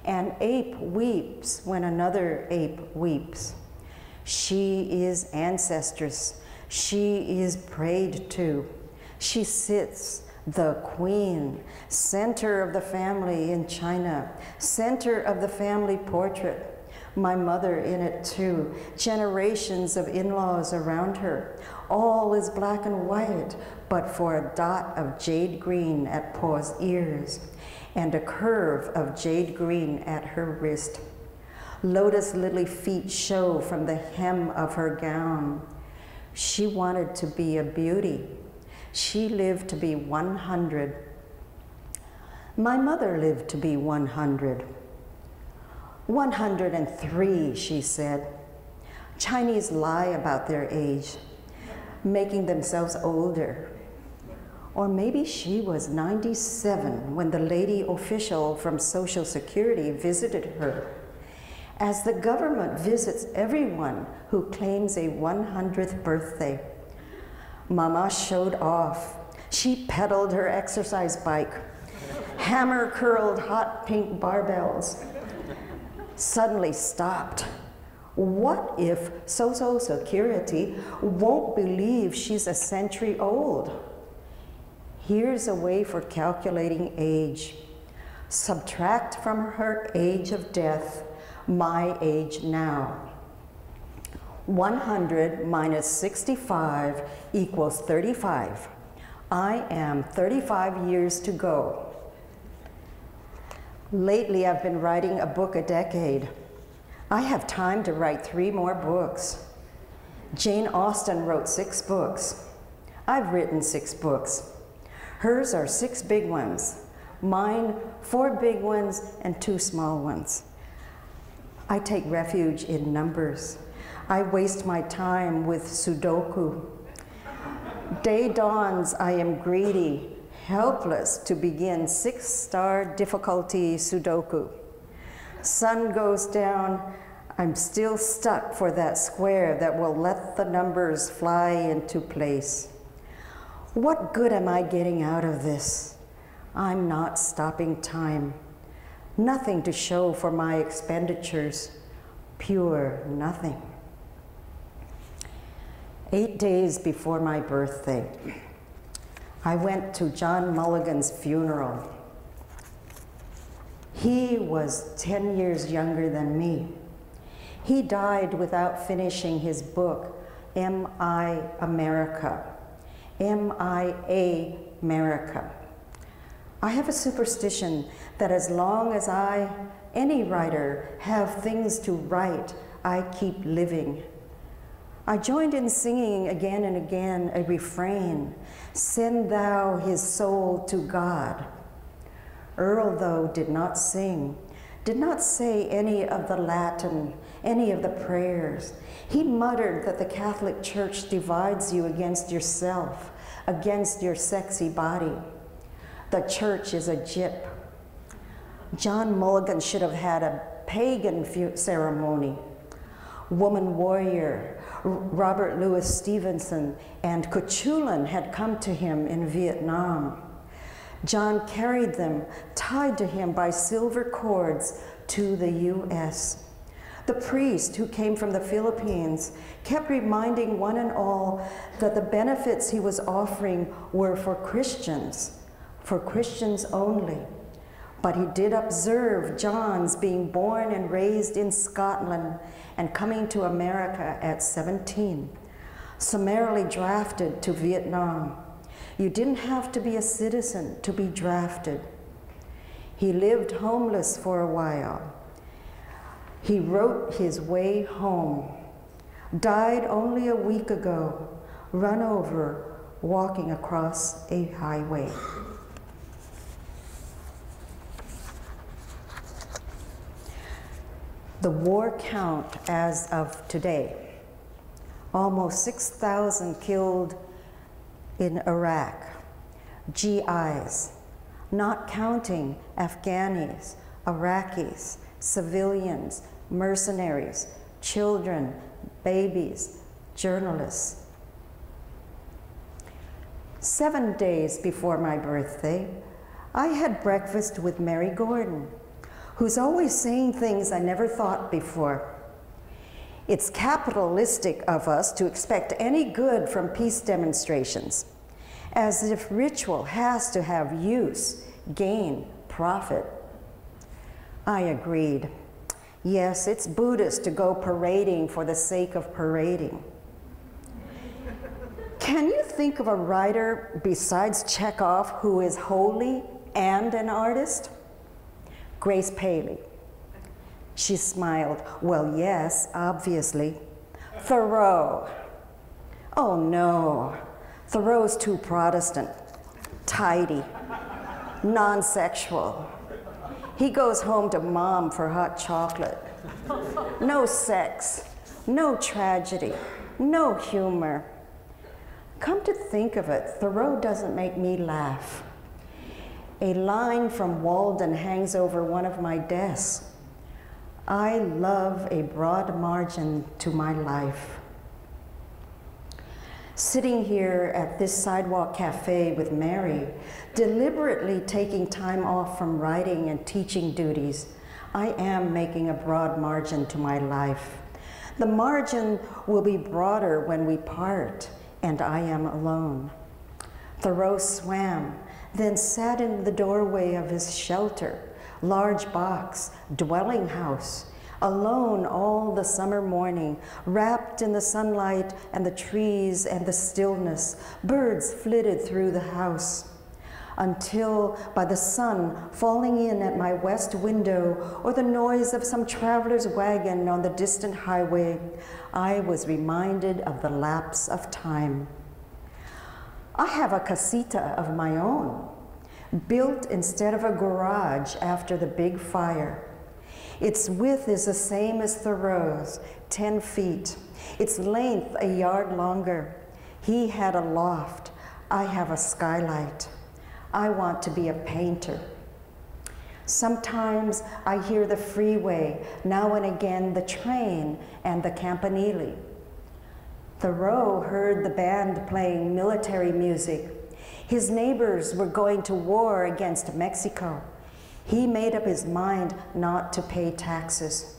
An ape weeps when another ape weeps. She is ancestress. She is prayed to. She sits, the queen, center of the family in China, center of the family portrait. My mother in it too, generations of in-laws around her. All is black and white, but for a dot of jade green at Paw's ears, and a curve of jade green at her wrist. Lotus lily feet show from the hem of her gown. She wanted to be a beauty. She lived to be 100. My mother lived to be 100. 103, she said. Chinese lie about their age, making themselves older. Or maybe she was 97 when the lady official from Social Security visited her. As the government visits everyone who claims a 100th birthday. Mama showed off. She pedaled her exercise bike, hammer curled hot pink barbells, suddenly stopped. What if Social Security won't believe she's a century old? Here's a way for calculating age. Subtract from her age of death my age now. 100 minus 65 equals 35. I am 35 years to go. Lately, I've been writing a book a decade. I have time to write 3 more books. Jane Austen wrote 6 books. I've written 6 books. Hers are 6 big ones. Mine, 4 big ones and 2 small ones. I take refuge in numbers. I waste my time with Sudoku. Day dawns, I am greedy, helpless to begin 6-star difficulty Sudoku. Sun goes down, I'm still stuck for that square that will let the numbers fly into place. What good am I getting out of this? I'm not stopping time. Nothing to show for my expenditures, pure nothing. 8 days before my birthday, I went to John Mulligan's funeral. He was 10 years younger than me. He died without finishing his book, Am I America? Am I a America? I have a superstition that as long as I, any writer, have things to write, I keep living. I joined in singing again and again a refrain, send thou his soul to God. Earl, though, did not sing, did not say any of the Latin, any of the prayers. He muttered that the Catholic Church divides you against yourself, against your sexy body. The church is a gyp. John Mulligan should have had a pagan ceremony. Woman warrior, Robert Louis Stevenson and Cuchulainn had come to him in Vietnam. John carried them, tied to him by silver cords, to the U.S. The priest who came from the Philippines kept reminding one and all that the benefits he was offering were for Christians only. But he did observe John's being born and raised in Scotland and coming to America at 17, summarily drafted to Vietnam. You didn't have to be a citizen to be drafted. He lived homeless for a while. He wrote his way home. Died only a week ago, run over walking across a highway. The war count as of today, almost 6,000 killed in Iraq, GIs, not counting Afghanis, Iraqis, civilians, mercenaries, children, babies, journalists. 7 days before my birthday, I had breakfast with Mary Gordon, who's always saying things I never thought before. It's capitalistic of us to expect any good from peace demonstrations, as if ritual has to have use, gain, profit. I agreed. Yes, it's Buddhist to go parading for the sake of parading. Can you think of a writer besides Chekhov who is holy and an artist? Grace Paley. She smiled. Well, yes, obviously. Thoreau. Oh no, Thoreau's too Protestant, tidy, non-sexual. He goes home to mom for hot chocolate. No sex, no tragedy, no humor. Come to think of it, Thoreau doesn't make me laugh. A line from Walden hangs over one of my desks. I love a broad margin to my life. Sitting here at this sidewalk cafe with Mary, deliberately taking time off from writing and teaching duties, I am making a broad margin to my life. The margin will be broader when we part, and I am alone. Thoreau swam, then sat in the doorway of his shelter, large box, dwelling house, alone all the summer morning, wrapped in the sunlight and the trees and the stillness. Birds flitted through the house, until by the sun falling in at my west window or the noise of some traveler's wagon on the distant highway, I was reminded of the lapse of time. I have a casita of my own, built instead of a garage after the big fire. Its width is the same as Thoreau's, 10 feet. Its length a yard longer. He had a loft. I have a skylight. I want to be a painter. Sometimes I hear the freeway, now and again the train and the campanile. Thoreau heard the band playing military music. His neighbors were going to war against Mexico. He made up his mind not to pay taxes.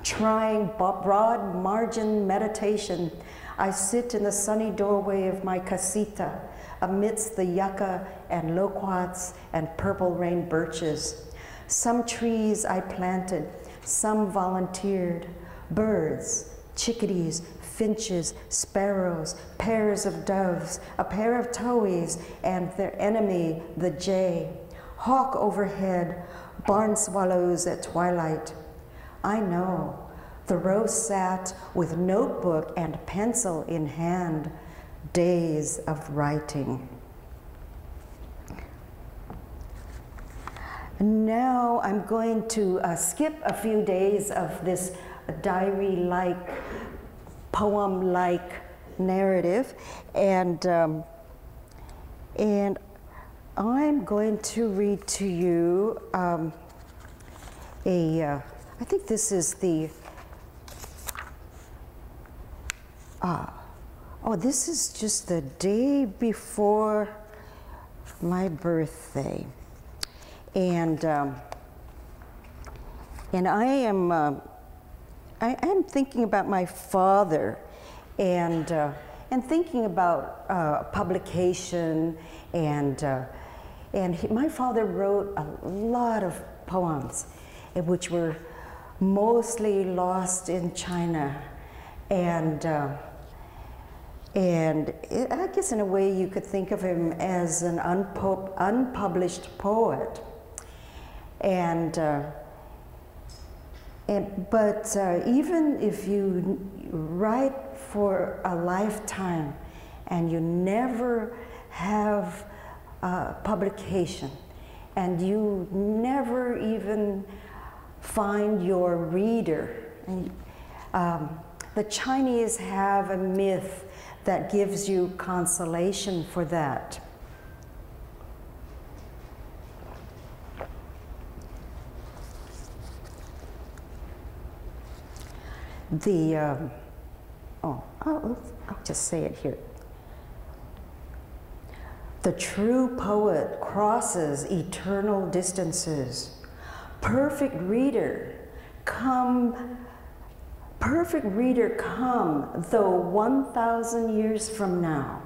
Trying broad margin meditation, I sit in the sunny doorway of my casita amidst the yucca and loquats and purple rain birches. Some trees I planted, some volunteered. Birds, chickadees, finches, sparrows, pairs of doves, a pair of towhees, and their enemy, the jay. Hawk overhead, barn swallows at twilight. I know, Thoreau sat with notebook and pencil in hand, days of writing. Now I'm going to skip a few days of this diary-like, poem-like narrative, and I'm going to read to you I think this is the, this is just the day before my birthday. And I am I am thinking about my father and thinking about publication my father wrote a lot of poems, which were mostly lost in China, and I guess in a way you could think of him as an unpublished poet, but even if you write for a lifetime and you never have publication, and you never even find your reader. And, the Chinese have a myth that gives you consolation for that. I'll just say it here. The true poet crosses eternal distances. Perfect reader, come, though 1,000 years from now.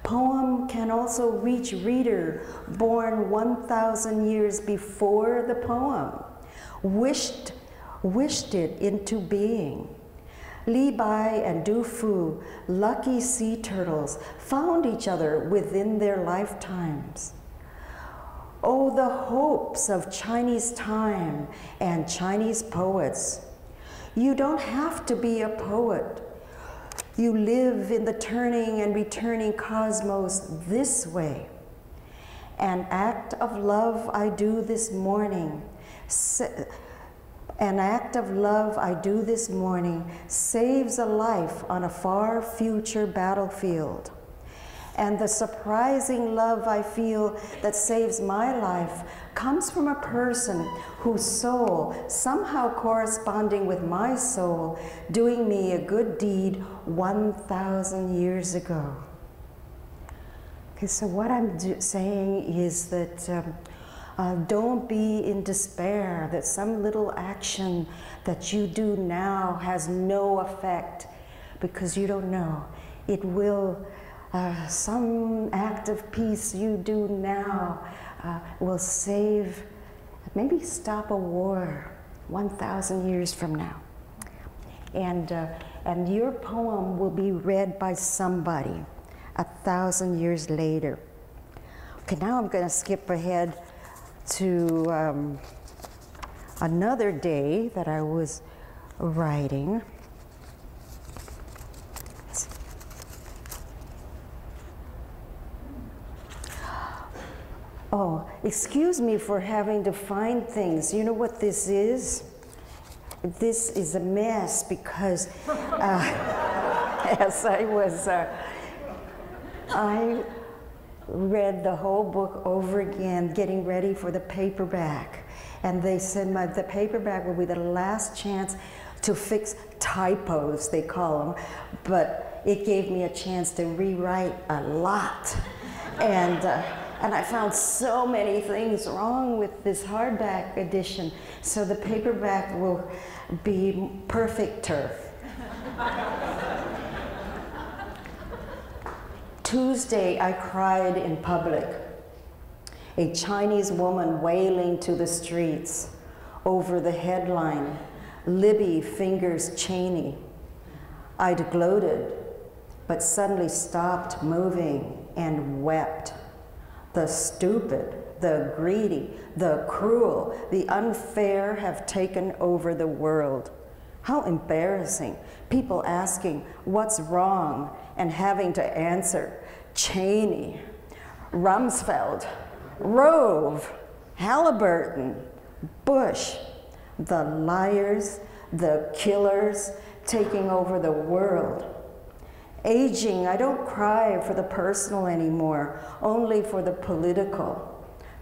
Poem can also reach reader born 1,000 years before the poem, wished it into being. Li Bai and Du Fu, lucky sea turtles, found each other within their lifetimes. Oh, the hopes of Chinese time and Chinese poets. You don't have to be a poet. You live in the turning and returning cosmos this way. An act of love I do this morning. An act of love I do this morning saves a life on a far future battlefield. And the surprising love I feel that saves my life comes from a person whose soul, somehow corresponding with my soul, doing me a good deed 1,000 years ago. Okay, so what I'm saying is that don't be in despair that some little action that you do now has no effect, because you don't know. It will, some act of peace you do now will save, maybe stop a war 1,000 years from now. And your poem will be read by somebody 1,000 years later. Okay, now I'm going to skip ahead to another day that I was writing. Oh, excuse me for having to find things. You know what this is? This is a mess because as I was, I read the whole book over again, getting ready for the paperback. And they said the paperback will be the last chance to fix typos, they call them. But it gave me a chance to rewrite a lot. And I found so many things wrong with this hardback edition. So the paperback will be perfecter. Tuesday, I cried in public. A Chinese woman wailing to the streets over the headline, Libby fingers Cheney. I'd gloated, but suddenly stopped moving and wept. The stupid, the greedy, the cruel, the unfair have taken over the world. How embarrassing. People asking, what's wrong? And having to answer, Cheney, Rumsfeld, Rove, Halliburton, Bush, the liars, the killers taking over the world. Aging, I don't cry for the personal anymore, only for the political.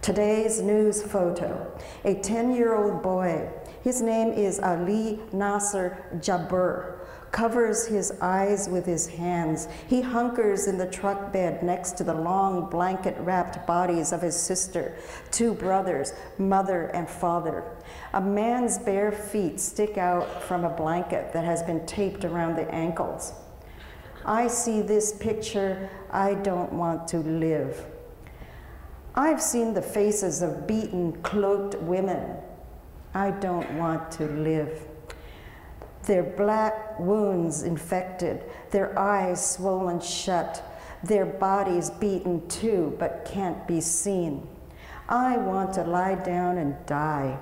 Today's news photo, a 10-year-old boy. His name is Ali Nasser Jabir, covers his eyes with his hands. He hunkers in the truck bed next to the long blanket-wrapped bodies of his sister, 2 brothers, mother and father. A man's bare feet stick out from a blanket that has been taped around the ankles. I see this picture, I don't want to live. I've seen the faces of beaten, cloaked women. I don't want to live. Their black wounds infected, their eyes swollen shut, their bodies beaten too, but can't be seen. I want to lie down and die.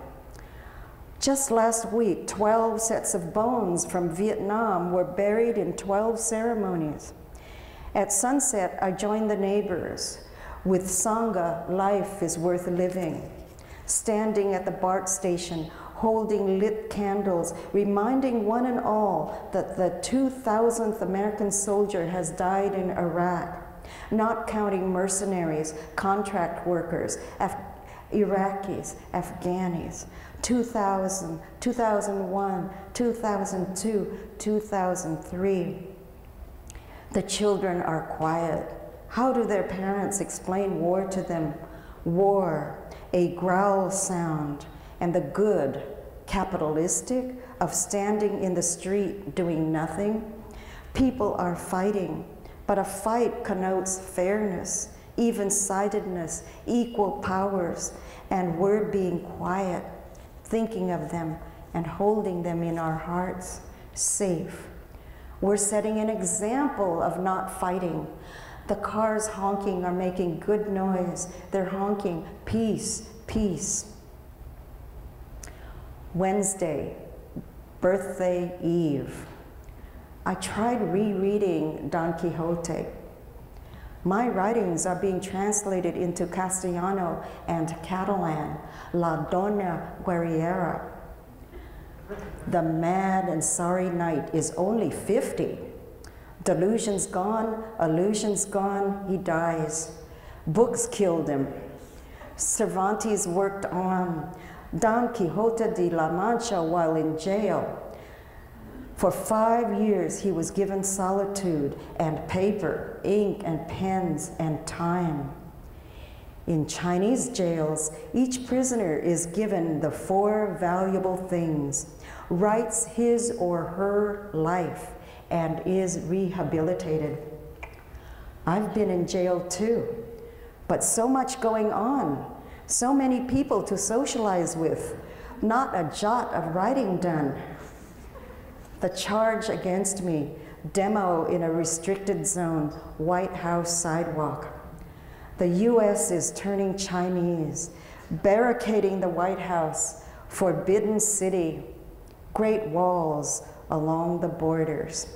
Just last week, 12 sets of bones from Vietnam were buried in 12 ceremonies. At sunset, I joined the neighbors. With Sangha, life is worth living. Standing at the BART station, holding lit candles, reminding one and all that the 2,000th American soldier has died in Iraq, not counting mercenaries, contract workers, Iraqis, Afghanis, 2000, 2001, 2002, 2003. The children are quiet. How do their parents explain war to them? War, a growl sound, and the good, capitalistic, of standing in the street doing nothing. People are fighting, but a fight connotes fairness, even-sidedness, equal powers, and we're being quiet, thinking of them and holding them in our hearts, safe. We're setting an example of not fighting. The cars honking are making good noise. They're honking, peace, peace. Wednesday, birthday eve. I tried rereading Don Quixote. My writings are being translated into Castellano and Catalan, La Dona Guerriera. The mad and sorry knight is only 50. Delusion's gone, illusion's gone, he dies. Books killed him. Cervantes worked on Don Quixote de la Mancha while in jail. For 5 years, he was given solitude and paper, ink and pens and time. In Chinese jails, each prisoner is given the 4 valuable things, writes his or her life, and is rehabilitated. I've been in jail too, but so much going on, so many people to socialize with, not a jot of writing done. The charge against me, demo in a restricted zone, White House sidewalk. The US is turning Chinese, barricading the White House, forbidden city, great walls along the borders.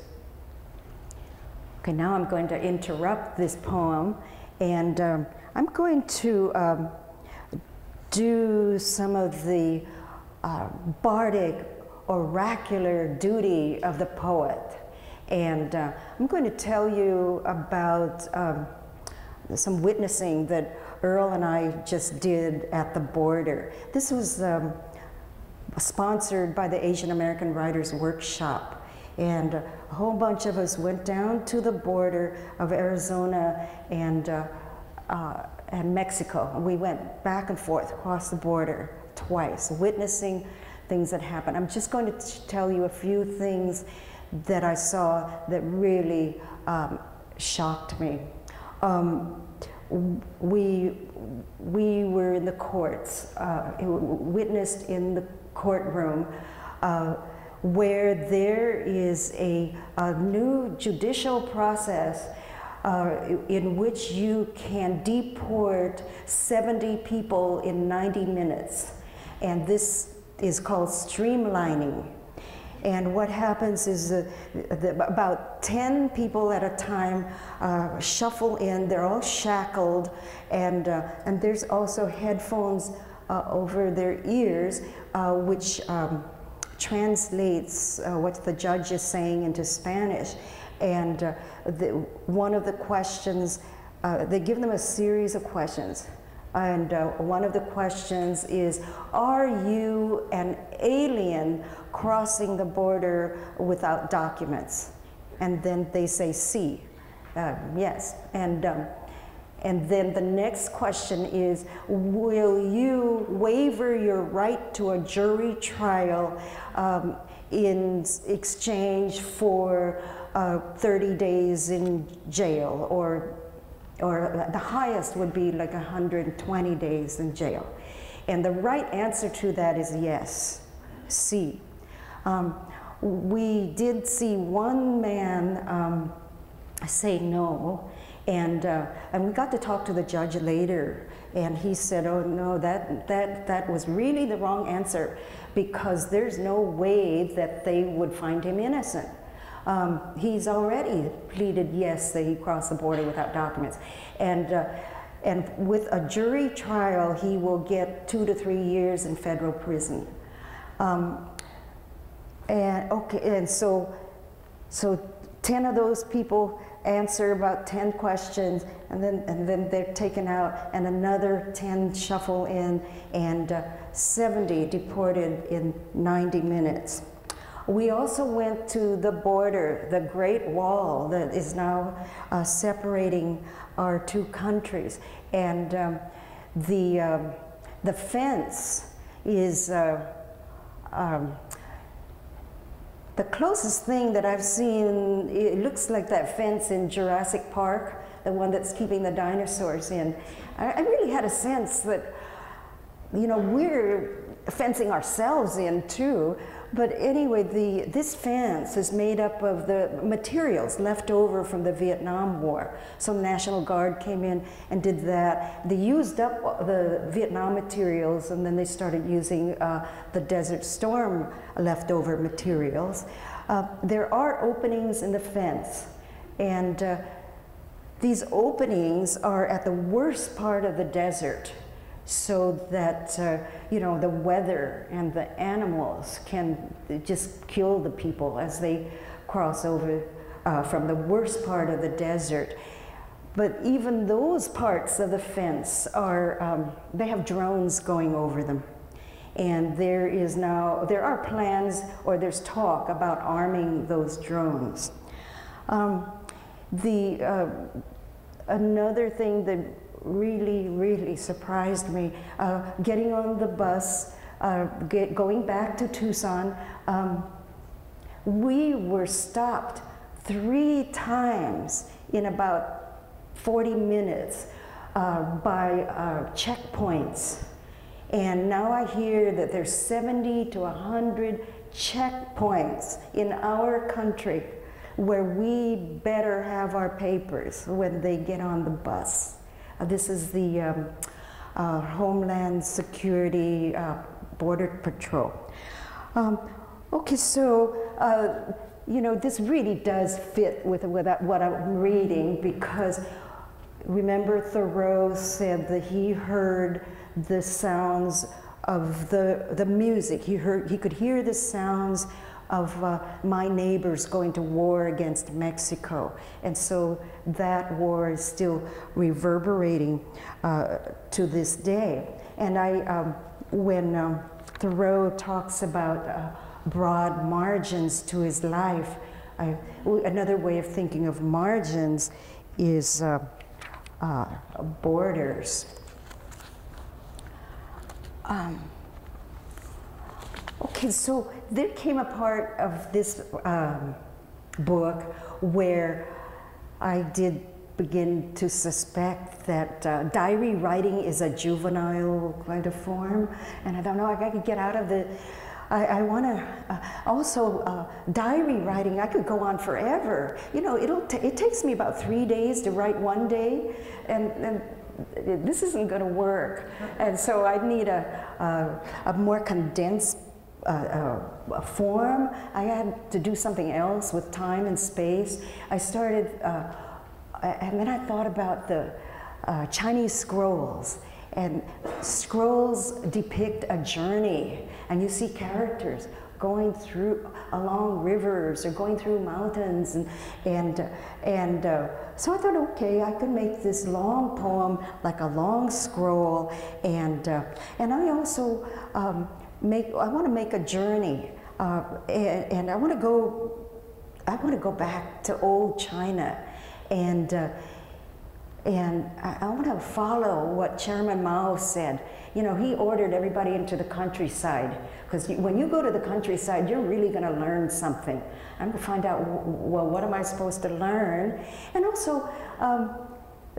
Okay, now I'm going to interrupt this poem, and I'm going to do some of the bardic, oracular duty of the poet. And I'm going to tell you about some witnessing that Earl and I just did at the border. This was sponsored by the Asian American Writers Workshop. And a whole bunch of us went down to the border of Arizona and Mexico. We went back and forth across the border twice, witnessing things that happened. I'm just going to tell you a few things that I saw that really shocked me. We were in the courts, witnessed in the courtroom, where there is a new judicial process in which you can deport 70 people in 90 minutes. And this is called streamlining. And what happens is about 10 people at a time shuffle in. They're all shackled, and there's also headphones over their ears, which translates what the judge is saying into Spanish. And one of the questions, they give them a series of questions. And one of the questions is, are you an alien crossing the border without documents? And then they say, sí, yes. And then the next question is, will you waiver your right to a jury trial in exchange for 30 days in jail, or the highest would be like 120 days in jail? And the right answer to that is yes, sí. We did see one man say no, and we got to talk to the judge later, and he said, oh no, that was really the wrong answer, because there's no way that they would find him innocent. He's already pleaded yes, that he crossed the border without documents. And with a jury trial, he will get 2 to 3 years in federal prison. And so 10 of those people answer about 10 questions, and then they're taken out, and another 10 shuffle in, and 70 deported in 90 minutes. We also went to the border, the Great Wall that is now separating our two countries, and the fence is the closest thing that I've seen. It looks like that fence in Jurassic Park, the one that's keeping the dinosaurs in. I really had a sense that, you know, we're fencing ourselves in too. But anyway, this fence is made up of the materials left over from the Vietnam War. So National Guard came in and did that. They used up the Vietnam materials, and then they started using the Desert Storm leftover materials. There are openings in the fence, and these openings are at the worst part of the desert, so that you know, the weather and the animals can just kill the people as they cross over from the worst part of the desert. But even those parts of the fence are, they have drones going over them. And there are plans, or there's talk about arming those drones. Another thing that really surprised me, getting on the bus, going back to Tucson, we were stopped 3 times in about 40 minutes by checkpoints. And now I hear that there's 70 to 100 checkpoints in our country where we better have our papers when they get on the bus. This is the Homeland Security Border Patrol. Okay, so you know, this really does fit with what I'm reading, because remember Thoreau said that he heard the sounds of the music. He could hear the sounds of my neighbors going to war against Mexico. And so that war is still reverberating to this day. And when Thoreau talks about broad margins to his life, another way of thinking of margins is borders. Okay, so there came a part of this book where I did begin to suspect that diary writing is a juvenile kind of form, and I don't know, I got to get out of the, I want to, also diary writing, I could go on forever. You know, it takes me about 3 days to write one day, and this isn't going to work. And so I need a more condensed form. I had to do something else with time and space. I started, and then I thought about the Chinese scrolls. And scrolls depict a journey, and you see characters going through along rivers or going through mountains, and so I thought, okay, I could make this long poem like a long scroll, and I also I want to make a journey, and I want to go back to old China, and I want to follow what Chairman Mao said. You know, he ordered everybody into the countryside, because when you go to the countryside, you're really going to learn something. I'm going to find out, well, what am I supposed to learn? And also,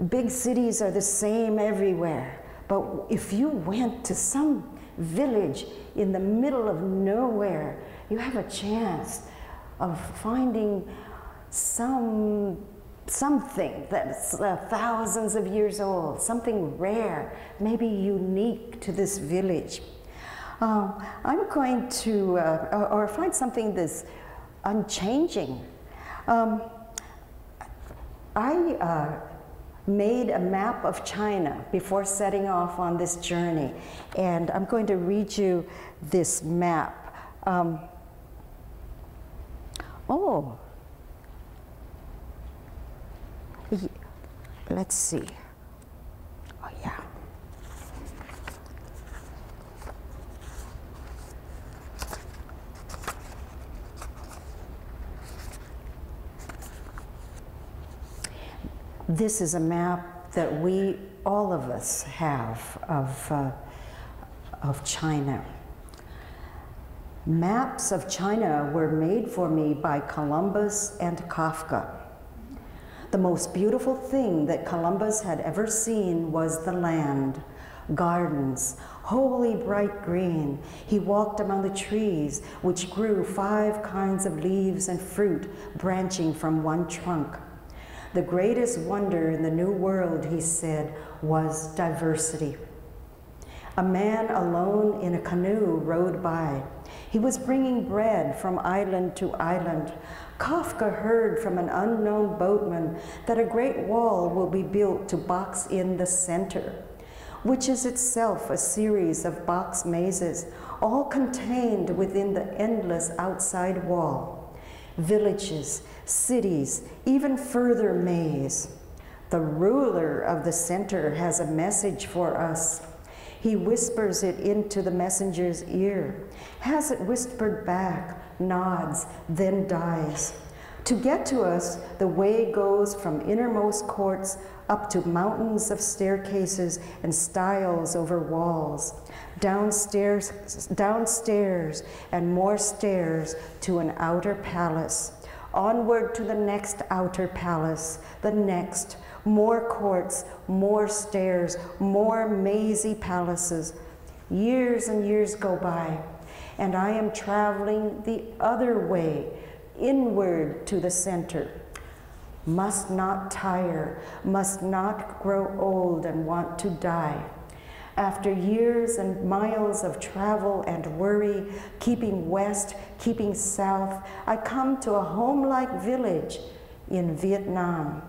big cities are the same everywhere. But if you went to some village in the middle of nowhere, you have a chance of finding something that's thousands of years old, something rare, maybe unique to this village. I'm going to, or find something that's unchanging. I made a map of China before setting off on this journey, and I'm going to read you this map. Let's see. Oh, yeah. This is a map that all of us have of China. Maps of China were made for me by Columbus and Kafka. The most beautiful thing that Columbus had ever seen was the land, gardens, wholly bright green. He walked among the trees, which grew 5 kinds of leaves and fruit branching from one trunk. The greatest wonder in the New World, he said, was diversity. A man alone in a canoe rowed by. He was bringing bread from island to island. Kafka heard from an unknown boatman that a great wall will be built to box in the center, which is itself a series of box mazes, all contained within the endless outside wall. Villages, cities, even further maze. The ruler of the center has a message for us. He whispers it into the messenger's ear, has it whispered back, nods, then dies. To get to us, the way goes from innermost courts up to mountains of staircases and stiles over walls, downstairs and more stairs to an outer palace, onward to the next outer palace, the next, more courts, more stairs, more mazy palaces. Years and years go by, and I am traveling the other way, inward to the center. Must not tire, must not grow old and want to die. After years and miles of travel and worry, keeping west, keeping south, I come to a home-like village in Vietnam.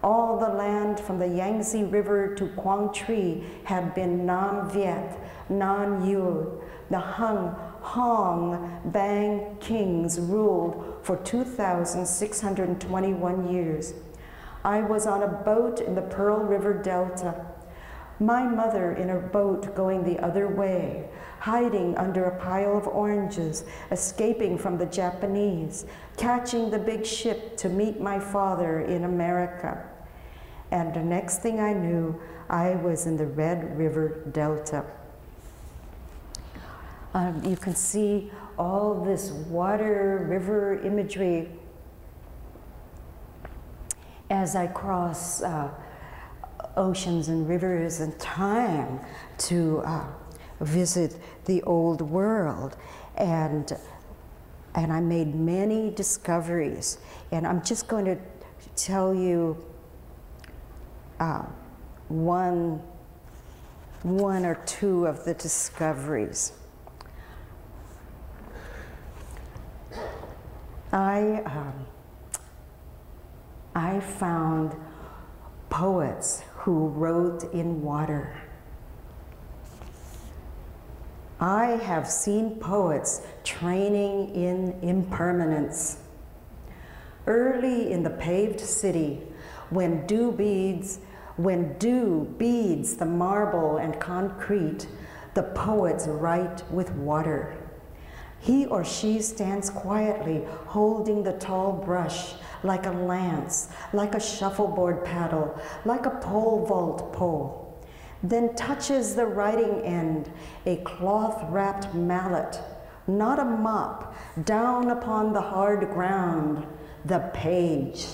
All the land from the Yangtze River to Quang Tri had been Nam Viet, Nan Yu. The Hong Bang kings ruled for 2,621 years. I was on a boat in the Pearl River Delta. My mother in a boat going the other way, hiding under a pile of oranges, escaping from the Japanese, catching the big ship to meet my father in America. And the next thing I knew, I was in the Red River Delta. You can see all this water, river imagery as I cross oceans and rivers and time to visit the old world. And I made many discoveries. And I'm just going to tell you one or two of the discoveries. I found poets who wrote in water. I have seen poets training in impermanence. Early in the paved city, when dew beads the marble and concrete, the poets write with water. He or she stands quietly, holding the tall brush, like a lance, like a shuffleboard paddle, like a pole vault pole. Then touches the writing end, a cloth-wrapped mallet, not a mop, down upon the hard ground, the page.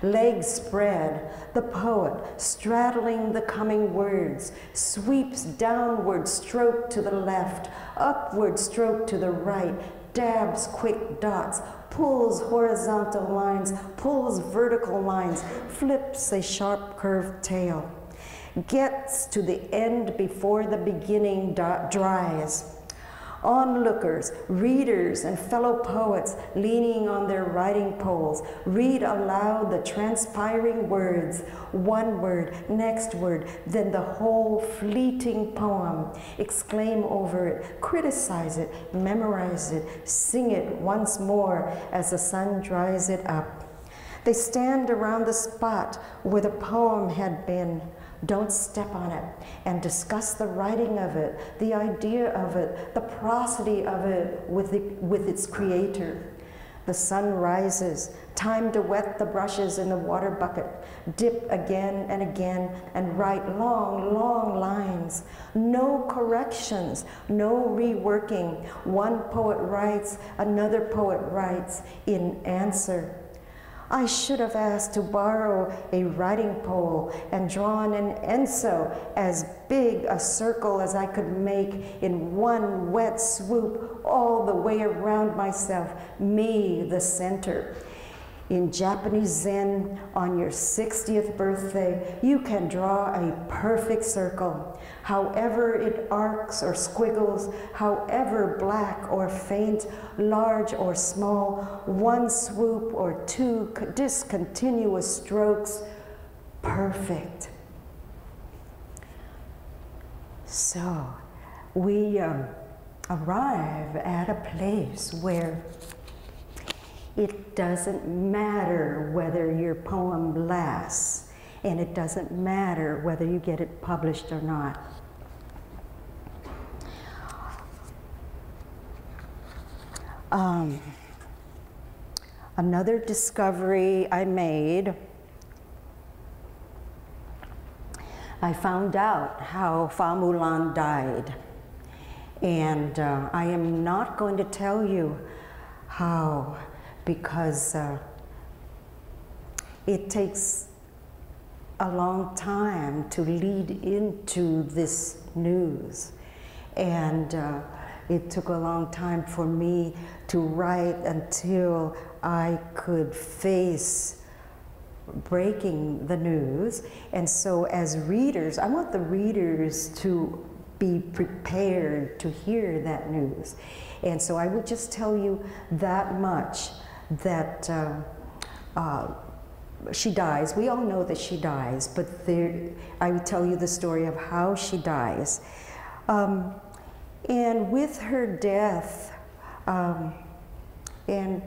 Legs spread, the poet, straddling the coming words, sweeps downward stroke to the left, upward stroke to the right, dabs quick dots, pulls horizontal lines, pulls vertical lines, flips a sharp curved tail, gets to the end before the beginning dries. Onlookers, readers, and fellow poets leaning on their writing poles read aloud the transpiring words, one word, next word, then the whole fleeting poem, exclaim over it, criticize it, memorize it, sing it once more as the sun dries it up. They stand around the spot where the poem had been, don't step on it, and discuss the writing of it, the idea of it, the prosody of it with its creator. The sun rises, time to wet the brushes in the water bucket, dip again and again, and write long, long lines. No corrections, no reworking. One poet writes, another poet writes in answer. I should have asked to borrow a writing pole and drawn an enso as big a circle as I could make in one wet swoop all the way around myself, me, the center. In Japanese Zen, on your 60th birthday, you can draw a perfect circle. However it arcs or squiggles, however black or faint, large or small, one swoop or two discontinuous strokes, perfect. So we arrive at a place where it doesn't matter whether your poem lasts, and it doesn't matter whether you get it published or not. Another discovery I made, I found out how Fa Mulan died. And I am not going to tell you how, because it takes a long time to lead into this news. And it took a long time for me to write until I could face breaking the news. And so as readers, I want the readers to be prepared to hear that news. And so I would just tell you that much, that she dies. We all know that she dies, but I would tell you the story of how she dies. And with her death, and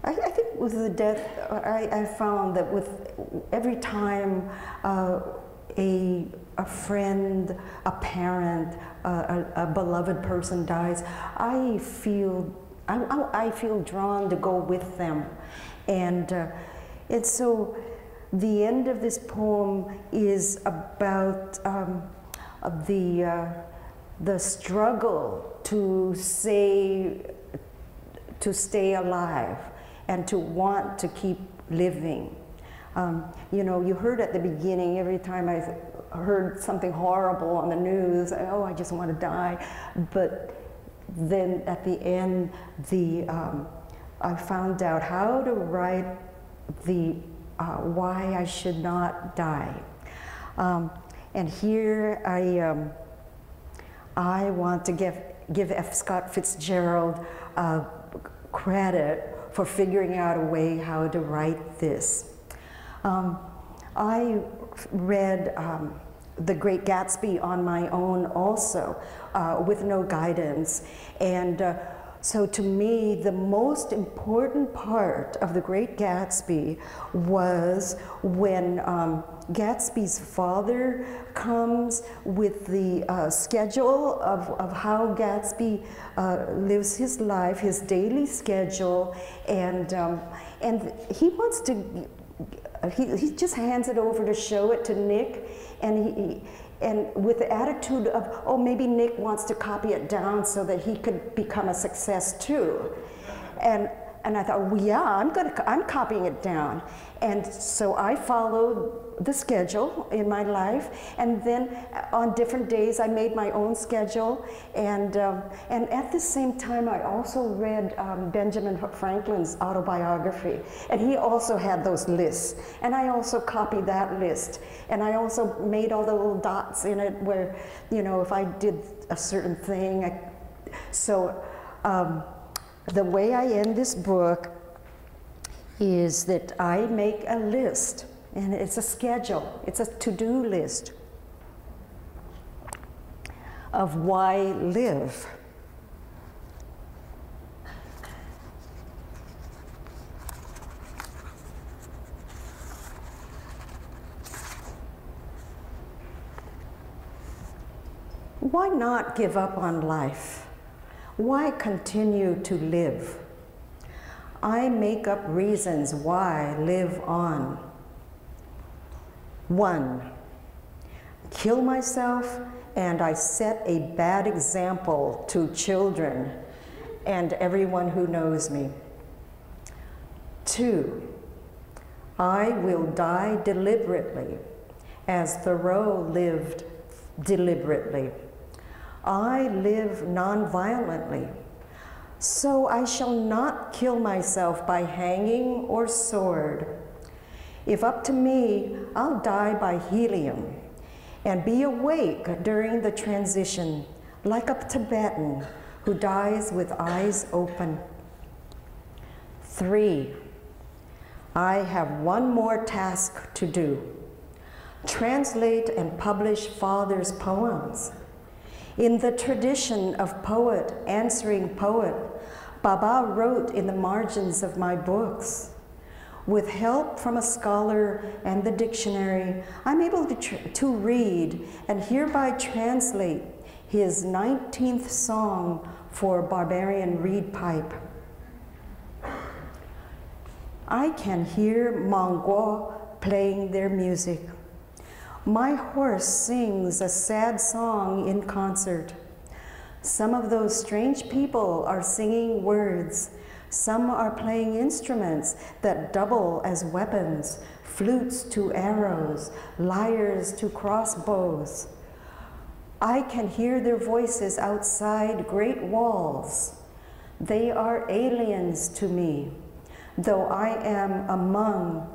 I think with the death, I found that with every time a friend, a parent, a beloved person dies, I feel drawn to go with them. And so the end of this poem is about the struggle to stay alive and to want to keep living. You know, you heard at the beginning, every time I heard something horrible on the news, oh, I just want to die. But then at the end, I found out how to write why I should not die. And here I want to give F. Scott Fitzgerald credit for figuring out a way how to write this. I read The Great Gatsby on my own also, with no guidance. And so to me, the most important part of The Great Gatsby was when Gatsby's father comes with the schedule of how Gatsby lives his life, his daily schedule, and he wants to, he just hands it over to show it to Nick, and with the attitude of, oh, maybe Nick wants to copy it down so that he could become a success too. And I thought, well, yeah, I'm copying it down. And so I followed the schedule in my life, and then on different days I made my own schedule. And at the same time, I also read Benjamin Franklin's autobiography, and he also had those lists. And I also copied that list, and I also made all the little dots in it where, you know, if I did a certain thing. The way I end this book is that I make a list, and it's a schedule, it's a to-do list of why live. Why not give up on life? Why continue to live? I make up reasons why live on. 1, kill myself, and I set a bad example to children and everyone who knows me. 2, I will die deliberately, as Thoreau lived deliberately. I live non-violently, so I shall not kill myself by hanging or sword. If up to me, I'll die by helium and be awake during the transition, like a Tibetan who dies with eyes open. 3, I have one more task to do: translate and publish Father's poems. In the tradition of poet answering poet, Baba wrote in the margins of my books. With help from a scholar and the dictionary, I'm able to read and hereby translate his 19th song for barbarian reed pipe. I can hear Monguo playing their music. My horse sings a sad song in concert. Some of those strange people are singing words. Some are playing instruments that double as weapons, flutes to arrows, lyres to crossbows. I can hear their voices outside great walls. They are aliens to me, though I am among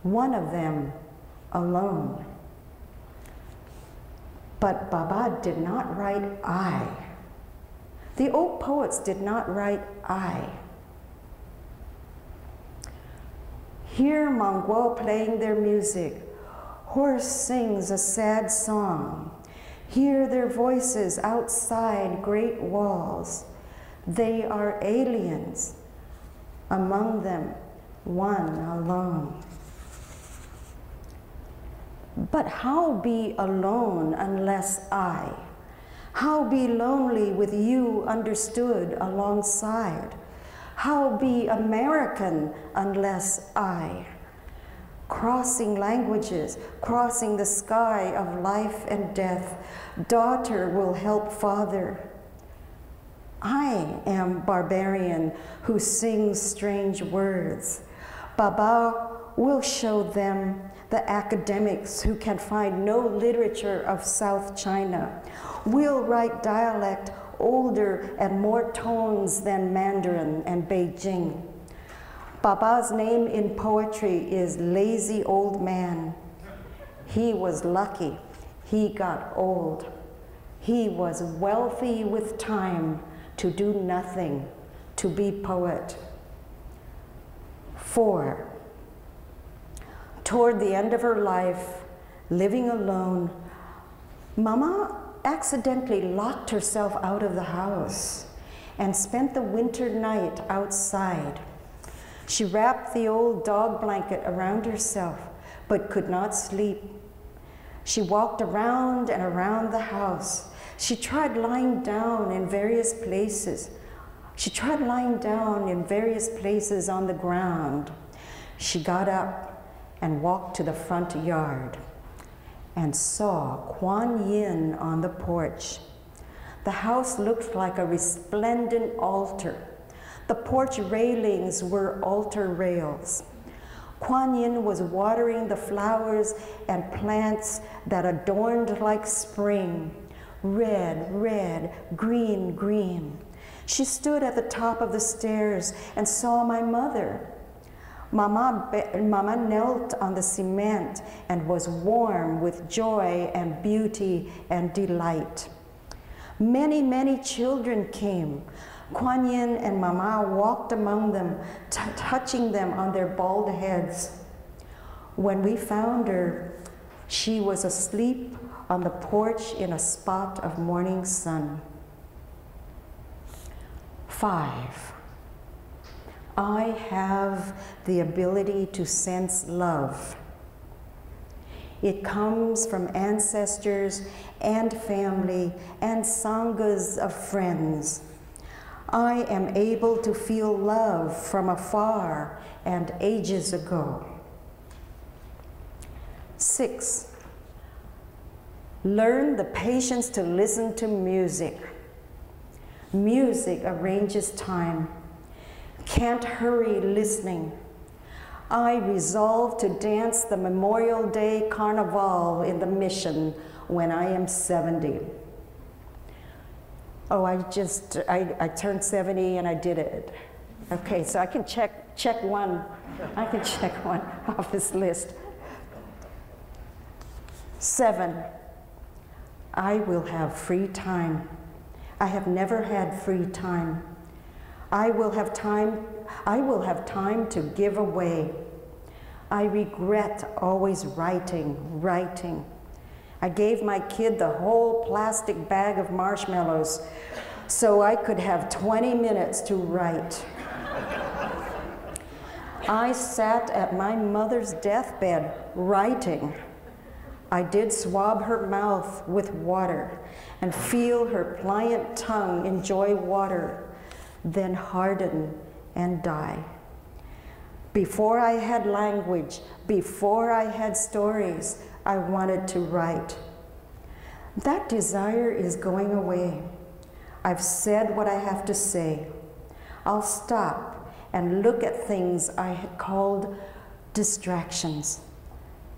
one of them alone. But Baba did not write I. The old poets did not write I. Hear Monguo playing their music. Horse sings a sad song. Hear their voices outside great walls. They are aliens, among them one alone. But how be alone unless I? How be lonely with you understood alongside? How be American unless I? Crossing languages, crossing the sky of life and death, daughter will help father. I am barbarian who sings strange words. Baba will show them, the academics who can find no literature of South China. We'll write dialect older and more tones than Mandarin and Beijing. Baba's name in poetry is Lazy Old Man. He was lucky. He got old. He was wealthy with time to do nothing, to be poet. 4, toward the end of her life, living alone, Mama accidentally locked herself out of the house and spent the winter night outside. She wrapped the old dog blanket around herself, but could not sleep. She walked around and around the house. She tried lying down in various places. She tried lying down in various places on the ground. She got up and walked to the front yard and saw Kuan Yin on the porch. The house looked like a resplendent altar. The porch railings were altar rails. Kuan Yin was watering the flowers and plants that adorned like spring, red, red, green, green. She stood at the top of the stairs and saw my mother. Mama knelt on the cement and was warm with joy and beauty and delight. Many, many children came. Kuan Yin and Mama walked among them, touching them on their bald heads. When we found her, she was asleep on the porch in a spot of morning sun. 5. I have the ability to sense love. It comes from ancestors and family and sanghas of friends. I am able to feel love from afar and ages ago. 6. Learn the patience to listen to music. Music arranges time. Can't hurry listening. I resolve to dance the Memorial Day Carnival in the Mission when I am 70. Oh, I turned 70 and I did it. Okay, so I can check one. I can check one off this list. 7, I will have free time. I have never had free time. I will have time to give away. I regret always writing. I gave my kid the whole plastic bag of marshmallows so I could have 20 minutes to write. I sat at my mother's deathbed writing. I did swab her mouth with water and feel her pliant tongue enjoy water, then harden and die. Before I had language, before I had stories, I wanted to write. That desire is going away. I've said what I have to say. I'll stop and look at things I had called distractions.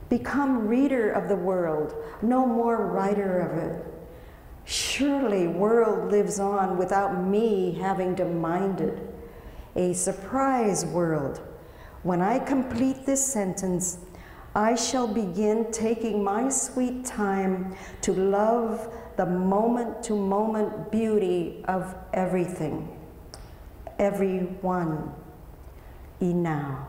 Become reader of the world, no more writer of it. Surely world lives on without me having to mind it. A surprise world. When I complete this sentence, I shall begin taking my sweet time to love the moment-to-moment beauty of everything, everyone. Now.